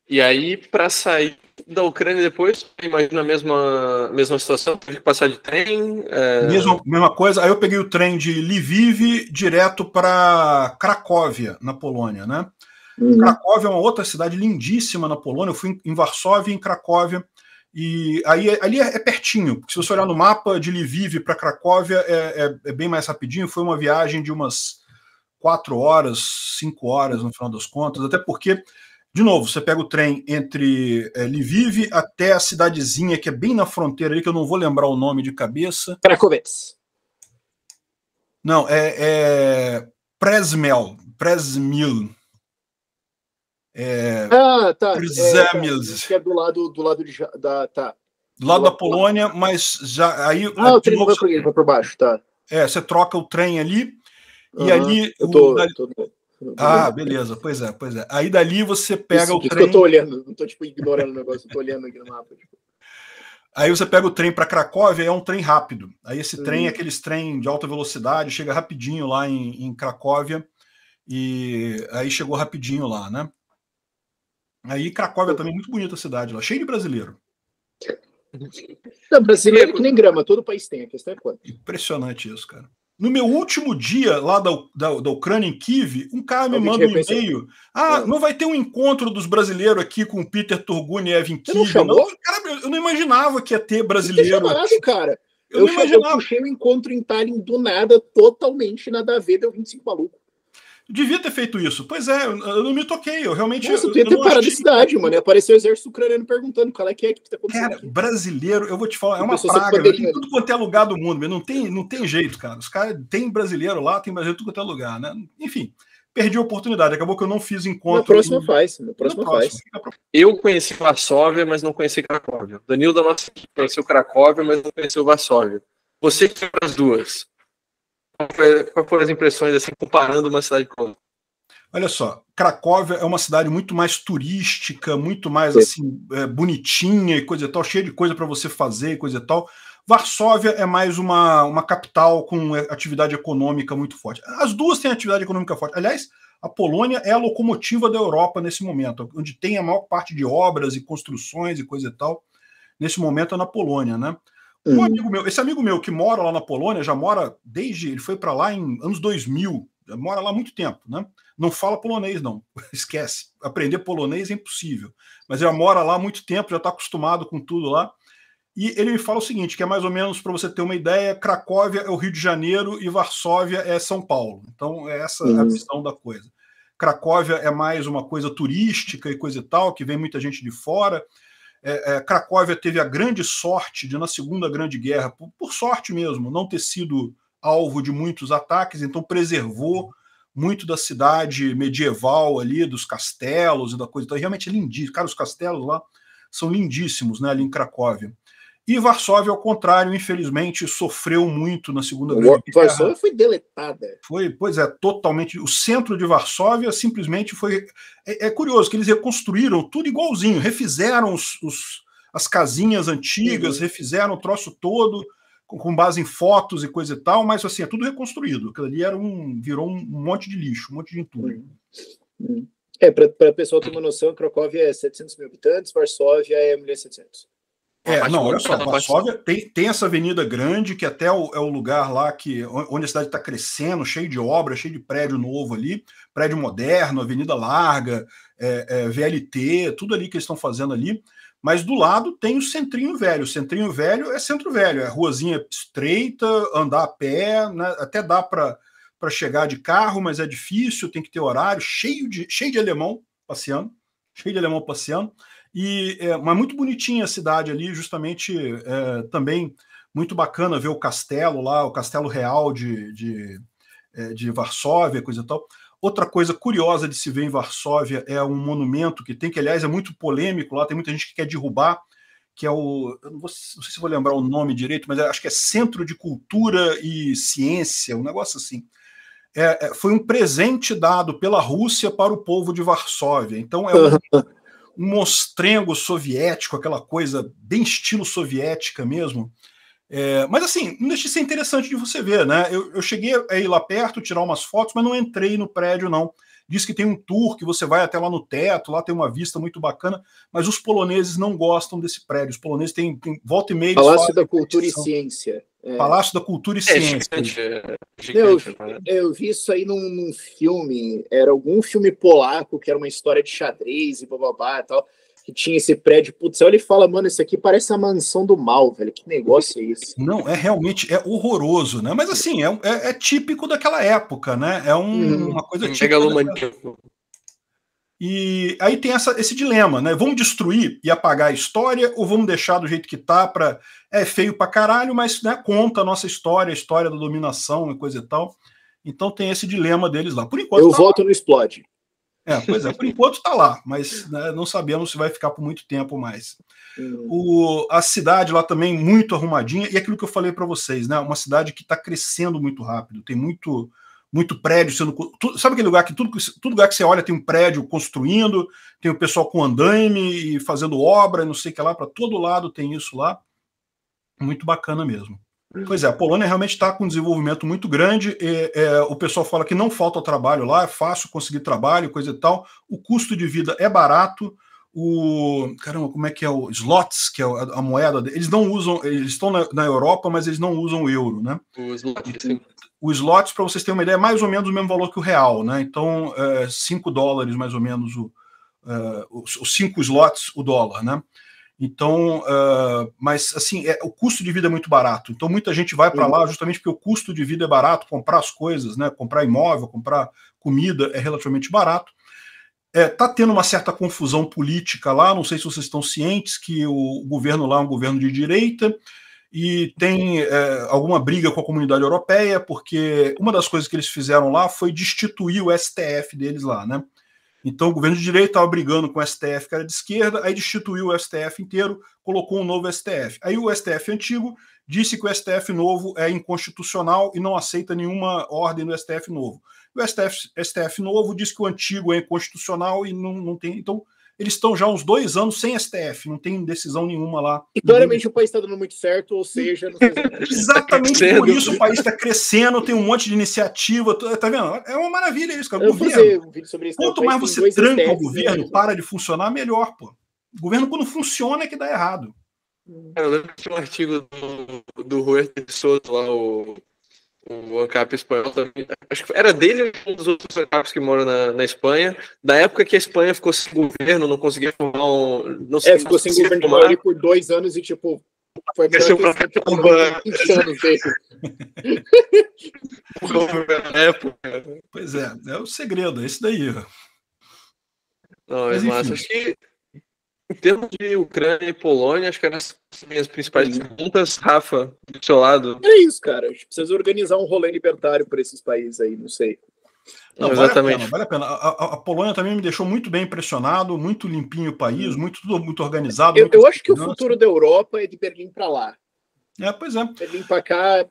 E aí, para sair da Ucrânia depois, imagina a mesma situação, teve que passar de trem. Mesma coisa. Aí eu peguei o trem de Lviv direto para Cracóvia, na Polônia, né? Cracóvia é uma outra cidade lindíssima na Polônia. Eu fui em Varsóvia e em Cracóvia. E aí ali é pertinho, porque se você olhar no mapa de Lviv para Cracóvia é bem mais rapidinho. Foi uma viagem de umas 4 horas, 5 horas no final das contas, até porque, de novo, você pega o trem entre Lviv até a cidadezinha que é bem na fronteira ali, que eu não vou lembrar o nome de cabeça. Krakovec. Não, Przemyśl. Tá. Que é do lado do lado da Polônia, mas já aí. O trem vai por baixo, tá. Você troca o trem ali e ali. Beleza, pois é. Aí dali você pega o trem. Que eu tô olhando, não tô ignorando o negócio, eu tô olhando aqui no mapa. Aí você pega o trem para Cracóvia, é um trem rápido. Aí esse trem é aqueles trem de alta velocidade, chega rapidinho lá em Cracóvia. E aí chegou rapidinho lá, né? Aí Cracóvia também, muito bonita a cidade lá, cheio de brasileiro. Não, brasileiro que nem grama, todo país tem, a questão é quanto. Impressionante isso, cara. No meu último dia lá da Ucrânia, em Kiev, um cara me manda um e-mail. Não vai ter um encontro dos brasileiros aqui com o Peter Turguniev em Kiev? Você não chamou? Cara, eu não imaginava que ia ter brasileiro. Você chamado, cara. Eu puxei o encontro em Tallinn do nada, totalmente nada a ver, deu 25 maluco. Devia ter feito isso. Pois é, eu não me toquei. Eu realmente. Nossa, tu ia ter parado de cidade, mano. Apareceu o exército ucraniano perguntando qual é que tá acontecendo. Cara, aqui. Brasileiro, eu vou te falar, é uma praga. Tem tudo quanto é lugar do mundo, não tem jeito, cara. Os caras tem brasileiro lá, tem brasileiro em tudo quanto é lugar, né? Enfim, perdi a oportunidade. Acabou que eu não fiz encontro. Na próxima faz. Eu conheci Varsóvia, mas não conheci Cracóvia. Danilo da nossa equipe conheceu Cracóvia, mas não conheceu Varsóvia. Você que foi para as duas. Qual foram as impressões, assim, comparando uma cidade com outra? Olha só, Cracóvia é uma cidade muito mais turística, muito mais assim bonitinha e coisa e tal, cheia de coisa para você fazer e coisa e tal. Varsóvia é mais uma capital com atividade econômica muito forte. As duas têm atividade econômica forte. Aliás, a Polônia é a locomotiva da Europa nesse momento, onde tem a maior parte de obras e construções e coisa e tal. Nesse momento é na Polônia, né? Esse amigo meu que mora lá na Polônia, já mora desde... Ele foi para lá em anos 2000, mora lá há muito tempo, né? Não fala polonês, não. Esquece. Aprender polonês é impossível. Mas já mora lá há muito tempo, já está acostumado com tudo lá. E ele me fala o seguinte, que é mais ou menos, para você ter uma ideia, Cracóvia é o Rio de Janeiro e Varsóvia é São Paulo. Então, essa é a visão da coisa. Cracóvia é mais uma coisa turística e coisa e tal, que vem muita gente de fora. Cracóvia teve a grande sorte de, na Segunda Grande Guerra, por sorte mesmo, não ter sido alvo de muitos ataques, então preservou muito da cidade medieval ali, dos castelos e da coisa. Então, realmente é lindíssimo. Cara, os castelos lá são lindíssimos, né, ali em Cracóvia. E Varsóvia, ao contrário, infelizmente, sofreu muito na Segunda Grande Guerra. Varsóvia foi deletada. Pois é, totalmente. O centro de Varsóvia simplesmente foi... É curioso que eles reconstruíram tudo igualzinho, refizeram as casinhas antigas, refizeram o troço todo, com base em fotos e coisa e tal, mas assim, é tudo reconstruído. Aquilo ali virou um monte de lixo, um monte de entulho. Para a pessoa ter uma noção, Cracóvia é 700 mil habitantes, Varsóvia é 1.700.000. Não, olha só, Varsóvia tem essa avenida grande, que até é o lugar lá onde a cidade está crescendo, cheio de obra, cheio de prédio novo ali, prédio moderno, avenida larga, VLT, tudo ali que eles estão fazendo ali. Mas do lado tem o Centrinho Velho. O Centrinho Velho é Centro Velho, é ruazinha estreita, andar a pé, né? Até dá para chegar de carro, mas é difícil, tem que ter horário, cheio de alemão passeando, mas muito bonitinha a cidade ali, justamente também muito bacana ver o castelo lá, o Castelo Real de Varsóvia, coisa e tal. Outra coisa curiosa de se ver em Varsóvia é um monumento que tem, que aliás é muito polêmico lá, tem muita gente que quer derrubar, que é eu não sei se vou lembrar o nome direito, mas acho que é Centro de Cultura e Ciência, um negócio assim. Foi um presente dado pela Rússia para o povo de Varsóvia. Então é um mostrengo soviético, aquela coisa bem estilo soviética mesmo. Mas assim, não deixa de ser interessante de você ver, né? Eu cheguei a ir lá perto, tirar umas fotos, mas não entrei no prédio, não. Diz que tem um tour que você vai até lá no teto, lá tem uma vista muito bacana, mas os poloneses não gostam desse prédio. Os poloneses têm volta e meia... Palácio da Cultura e Ciência. Palácio da Cultura e Ciência. Eu vi isso aí num filme, era algum filme polaco, que era uma história de xadrez e bababá e tal, que tinha esse prédio, putz, ele fala, mano, isso aqui parece a mansão do mal, velho, que negócio é isso? Não, realmente horroroso, né? Mas assim, é típico daquela época, né? Uma coisa típica. E aí tem esse dilema, né? Vamos destruir e apagar a história ou vamos deixar do jeito que tá é feio pra caralho, mas né, conta a nossa história, a história da dominação e coisa e tal. Então tem esse dilema deles lá. Por enquanto, eu volto no Explode. Pois é, por enquanto tá lá, mas né, não sabemos se vai ficar por muito tempo mais. A cidade lá também muito arrumadinha, e aquilo que eu falei para vocês, né? Uma cidade que está crescendo muito rápido, tem muito prédio sendo... Sabe aquele lugar que todo lugar que você olha tem um prédio construindo, tem o pessoal com andaime e fazendo obra, não sei o que lá, para todo lado tem isso lá. Muito bacana mesmo. Pois é, a Polônia realmente está com um desenvolvimento muito grande. O pessoal fala que não falta trabalho lá, é fácil conseguir trabalho, coisa e tal. O custo de vida é barato. Caramba, como é que é o zlotys, que é a moeda? Eles não usam, eles estão na Europa, mas eles não usam o euro, né? O zlotys, para vocês terem uma ideia, é mais ou menos o mesmo valor que o real, né? Então, $5 mais ou menos, os 5 zlotys o dólar, né? Então, mas assim, o custo de vida é muito barato. Então, muita gente vai para lá justamente porque o custo de vida é barato, comprar as coisas, né? Comprar imóvel, comprar comida é relativamente barato. Está tendo uma certa confusão política lá, não sei se vocês estão cientes que o governo lá é um governo de direita e tem alguma briga com a comunidade europeia, porque uma das coisas que eles fizeram lá foi destituir o STF deles lá, né? Então o governo de direita estava brigando com o STF, que era de esquerda, aí destituiu o STF inteiro, colocou um novo STF. Aí o STF antigo disse que o STF novo é inconstitucional e não aceita nenhuma ordem do STF novo. O STF novo diz que o antigo é inconstitucional e não tem. Então, eles estão já há uns 2 anos sem STF, não tem decisão nenhuma lá. E claramente o país está dando muito certo, ou seja... Exatamente por isso o país está crescendo, tem um monte de iniciativa, tá vendo? É uma maravilha isso, cara. Eu vou fazer um vídeo sobre isso. Quanto mais você tranca o governo, para de funcionar, melhor, pô. O governo, quando funciona, é que dá errado. Eu lembro que tinha um artigo do Huerta de Soto lá, o ANCAP espanhol também. Acho que era dele ou um dos outros ANCAPs que moram na Espanha. Da época que a Espanha ficou sem governo, não conseguia formar um. Ficou sem governo de maioria por 2 anos e, tipo, foi a melhor coisa que anos dele. Na época. Pois é o segredo, é isso daí. Não, mas massa. Acho que em termos de Ucrânia e Polônia, acho que eram as minhas principais perguntas. Rafa, do seu lado. É isso, cara. A gente precisa organizar um rolê libertário para esses países aí, não sei. Não, exatamente. Vale a pena. A Polônia também me deixou muito bem impressionado, muito limpinho o país, tudo muito organizado. Eu acho que o futuro da Europa é de Berlim para lá. Pois é. Berlim para cá.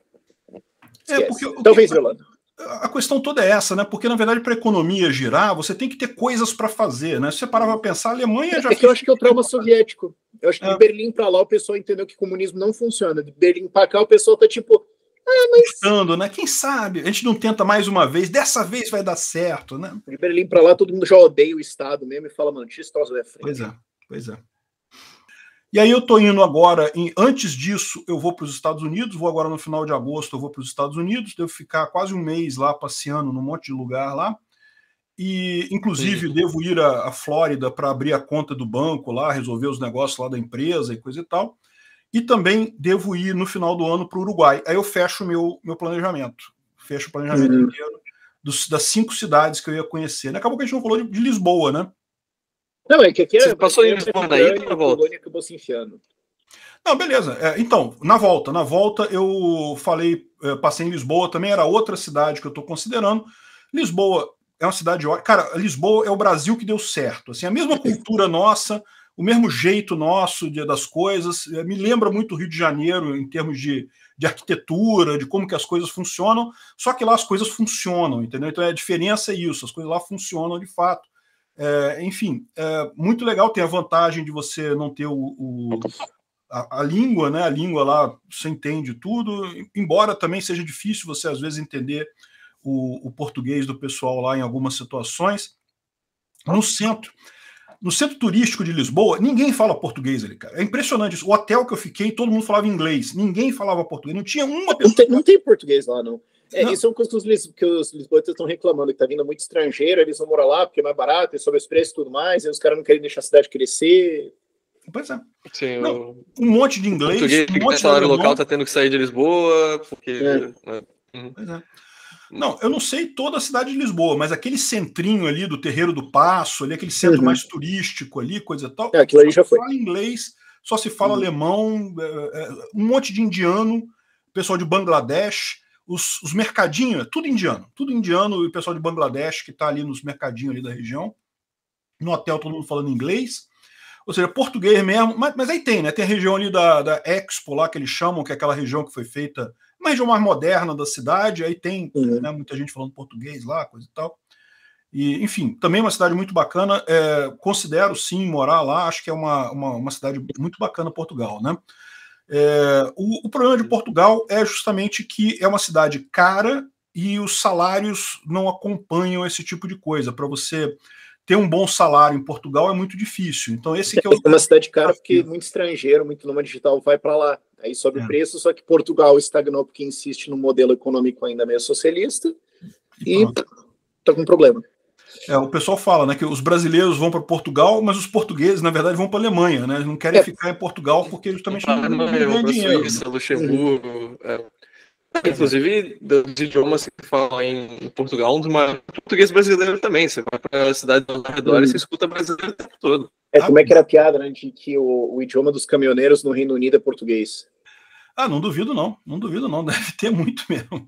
Porque talvez, Rolando. A questão toda é essa, né? Porque, na verdade, para a economia girar, você tem que ter coisas para fazer, né? Se você parar para pensar, a Alemanha já... que eu acho que é o trauma soviético. Eu acho que de Berlim para lá o pessoal entendeu que o comunismo não funciona. De Berlim para cá o pessoal tá tipo... Testando, né? Quem sabe? A gente não tenta mais uma vez, dessa vez vai dar certo, né? De Berlim para lá todo mundo já odeia o Estado mesmo e fala, mano, X-Troço é frente. Pois é. E aí eu tô indo agora, antes disso eu vou para os Estados Unidos, vou agora no final de agosto, eu vou para os Estados Unidos, devo ficar quase um mês lá passeando num monte de lugar lá, e inclusive devo ir à Flórida para abrir a conta do banco lá, resolver os negócios lá da empresa e coisa e tal, e também devo ir no final do ano para o Uruguai. Aí eu fecho meu planejamento, fecho o planejamento inteiro das 5 cidades que eu ia conhecer. Acabou que a gente não falou de Lisboa, né? Não, é que aqui você passou em Lisboa na ida ou na volta? Acabou se enfiando. Não, beleza. Então, na volta eu passei em Lisboa, também era outra cidade que eu estou considerando. Lisboa é uma cidade ótima. Cara, Lisboa é o Brasil que deu certo. Assim, a mesma cultura nossa, o mesmo jeito nosso das coisas. Me lembra muito o Rio de Janeiro em termos de arquitetura, de como que as coisas funcionam. Só que lá as coisas funcionam, entendeu? Então a diferença é isso. As coisas lá funcionam de fato. Enfim, muito legal, tem a vantagem de você não ter a língua, né? A língua lá você entende tudo, embora também seja difícil você às vezes entender o português do pessoal lá em algumas situações. No centro turístico de Lisboa, ninguém fala português ali, cara. É impressionante isso. O hotel que eu fiquei, todo mundo falava inglês, ninguém falava português, não tinha uma pessoa. Não tem português lá, não. Isso é uma coisa que os lisboetas estão reclamando, que tá vindo muito estrangeiro, eles vão morar lá porque é mais barato, é sobre os preços e tudo mais, e os caras não querem deixar a cidade crescer. Pois é. Sim, um monte de inglês. Um monte de salário local tá tendo que sair de Lisboa, porque. Pois é. Não, eu não sei toda a cidade de Lisboa, mas aquele centrinho ali do Terreiro do Paço, ali, aquele centro mais turístico ali, coisa e tal. Aquilo ali já foi. Só se fala inglês, só se fala alemão, um monte de indiano, pessoal de Bangladesh. Os mercadinhos, tudo indiano, e o pessoal de Bangladesh que está ali nos mercadinhos ali da região. No hotel todo mundo falando inglês, ou seja, português mesmo, mas aí tem, né? Tem a região ali da Expo lá, que eles chamam, que é aquela região que foi feita, uma região mais moderna da cidade, aí tem né, muita gente falando português lá, coisa e tal. E, enfim, também uma cidade muito bacana, considero sim morar lá, acho que é uma cidade muito bacana, Portugal, né? O problema de Portugal é justamente que é uma cidade cara e os salários não acompanham esse tipo de coisa. Para você ter um bom salário em Portugal é muito difícil. Então, esse que é uma cidade cara porque muito estrangeiro, muito nômade digital vai para lá. Aí sobe o preço, só que Portugal estagnou porque insiste num modelo econômico ainda meio socialista e tá com problema. O pessoal fala, né, que os brasileiros vão para Portugal, mas os portugueses, na verdade, vão para a Alemanha, né? Eles não querem ficar em Portugal porque justamente não ganham dinheiro. Suíça, Luxemburgo. Inclusive, dos idiomas que falam em Portugal, um dos maiores português brasileiro também. Você vai para a cidade ao redor e você escuta brasileiro o tempo todo. Como é que era a piada, né, de que o idioma dos caminhoneiros no Reino Unido é português? Não duvido não. Não duvido não. Deve ter muito mesmo.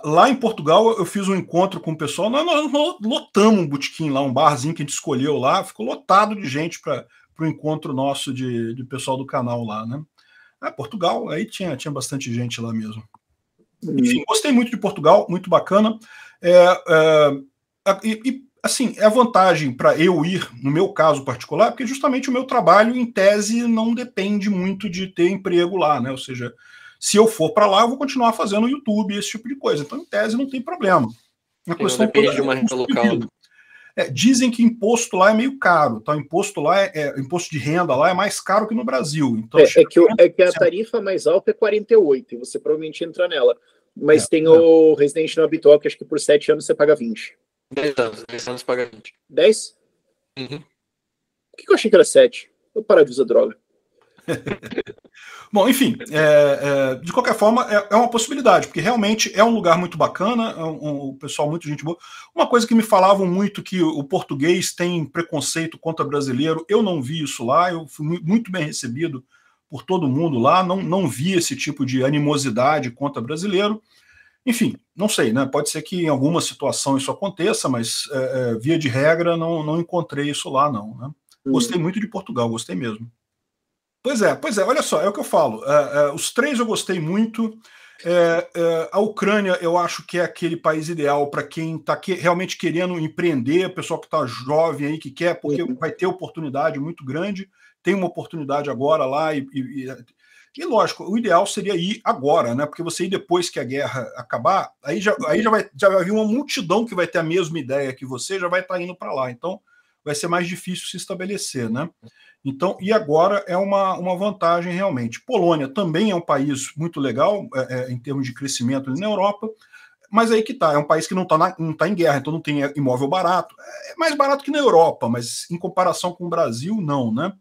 Lá em Portugal, eu fiz um encontro com o pessoal. Nós lotamos um botequim lá, um barzinho que a gente escolheu lá. Ficou lotado de gente para o encontro nosso de pessoal do canal lá, né? Portugal, aí tinha bastante gente lá mesmo. Enfim, gostei muito de Portugal, muito bacana. Assim, é a vantagem para eu ir, no meu caso particular, porque justamente o meu trabalho, em tese, não depende muito de ter emprego lá, né? Ou seja, se eu for para lá, eu vou continuar fazendo YouTube, esse tipo de coisa. Então, em tese, não tem problema. A questão depende de uma renda local. Dizem que imposto lá é meio caro, tá? Imposto de renda lá é mais caro que no Brasil. Então, que a tarifa mais alta é 48, e você provavelmente entra nela. Mas tem o residente não habitual, que acho que por 7 anos você paga 20. 10 anos paga 20. 10? Uhum. Por que eu achei que era 7? Eu paro de usar droga. Bom, enfim, de qualquer forma, é uma possibilidade, porque realmente é um lugar muito bacana, o pessoal muito gente boa. Uma coisa que me falavam muito, que o português tem preconceito contra brasileiro, eu não vi isso lá, eu fui muito bem recebido por todo mundo lá, não vi esse tipo de animosidade contra brasileiro. Enfim, não sei, né? Pode ser que em alguma situação isso aconteça, mas via de regra não encontrei isso lá, não, né? Gostei muito de Portugal, gostei mesmo. Pois é, olha só, é o que eu falo. Os três eu gostei muito. A Ucrânia, eu acho que é aquele país ideal para quem está realmente querendo empreender, pessoal que está jovem aí, que quer, porque vai ter oportunidade muito grande. Tem uma oportunidade agora lá e lógico, o ideal seria ir agora, né? Porque você ir depois que a guerra acabar, aí já vai vir uma multidão que vai ter a mesma ideia que você, já vai estar indo para lá. Então, vai ser mais difícil se estabelecer, né? Então, e agora é uma vantagem realmente. Polônia também é um país muito legal em termos de crescimento ali na Europa, mas aí que tá, é um país que não tá em guerra, então não tem imóvel barato. É mais barato que na Europa, mas em comparação com o Brasil, não, né?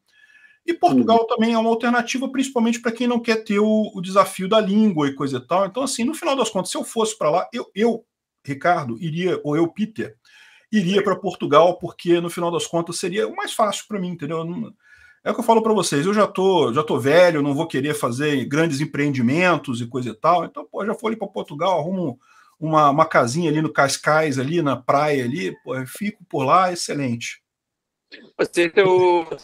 E Portugal também é uma alternativa, principalmente para quem não quer ter o desafio da língua e coisa e tal. Então, assim, no final das contas, se eu fosse para lá, eu, Ricardo, iria, ou eu, Peter, iria para Portugal, porque no final das contas seria o mais fácil para mim, entendeu? É o que eu falo para vocês, eu já tô velho, não vou querer fazer grandes empreendimentos e coisa e tal, então, já for ali para Portugal, arrumo uma casinha ali no Cascais, ali na praia, ali, fico por lá, excelente. Se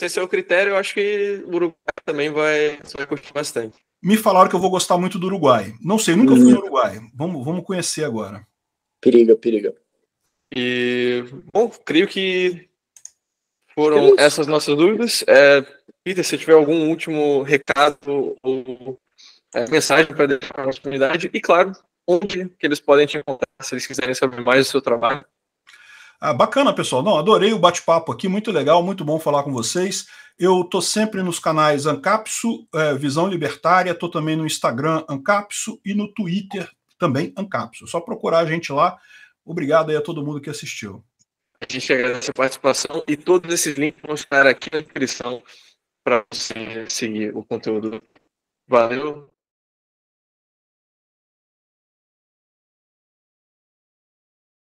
esse é o critério, eu acho que o Uruguai também você vai curtir bastante. Me falaram que eu vou gostar muito do Uruguai. Não sei, nunca fui no Uruguai. Vamos conhecer agora. Periga. E, bom, creio que foram essas nossas dúvidas. Peter, se tiver algum último recado ou mensagem para deixar para a nossa comunidade, e claro, onde que eles podem te encontrar se eles quiserem saber mais do seu trabalho. Bacana, pessoal. Não, adorei o bate-papo aqui, muito legal, muito bom falar com vocês. Eu estou sempre nos canais Ancapso, Visão Libertária, estou também no Instagram Ancapso e no Twitter também Ancapso. Só procurar a gente lá. Obrigado aí a todo mundo que assistiu. A gente agradece a participação e todos esses links vão estar aqui na descrição para você seguir o conteúdo. Valeu!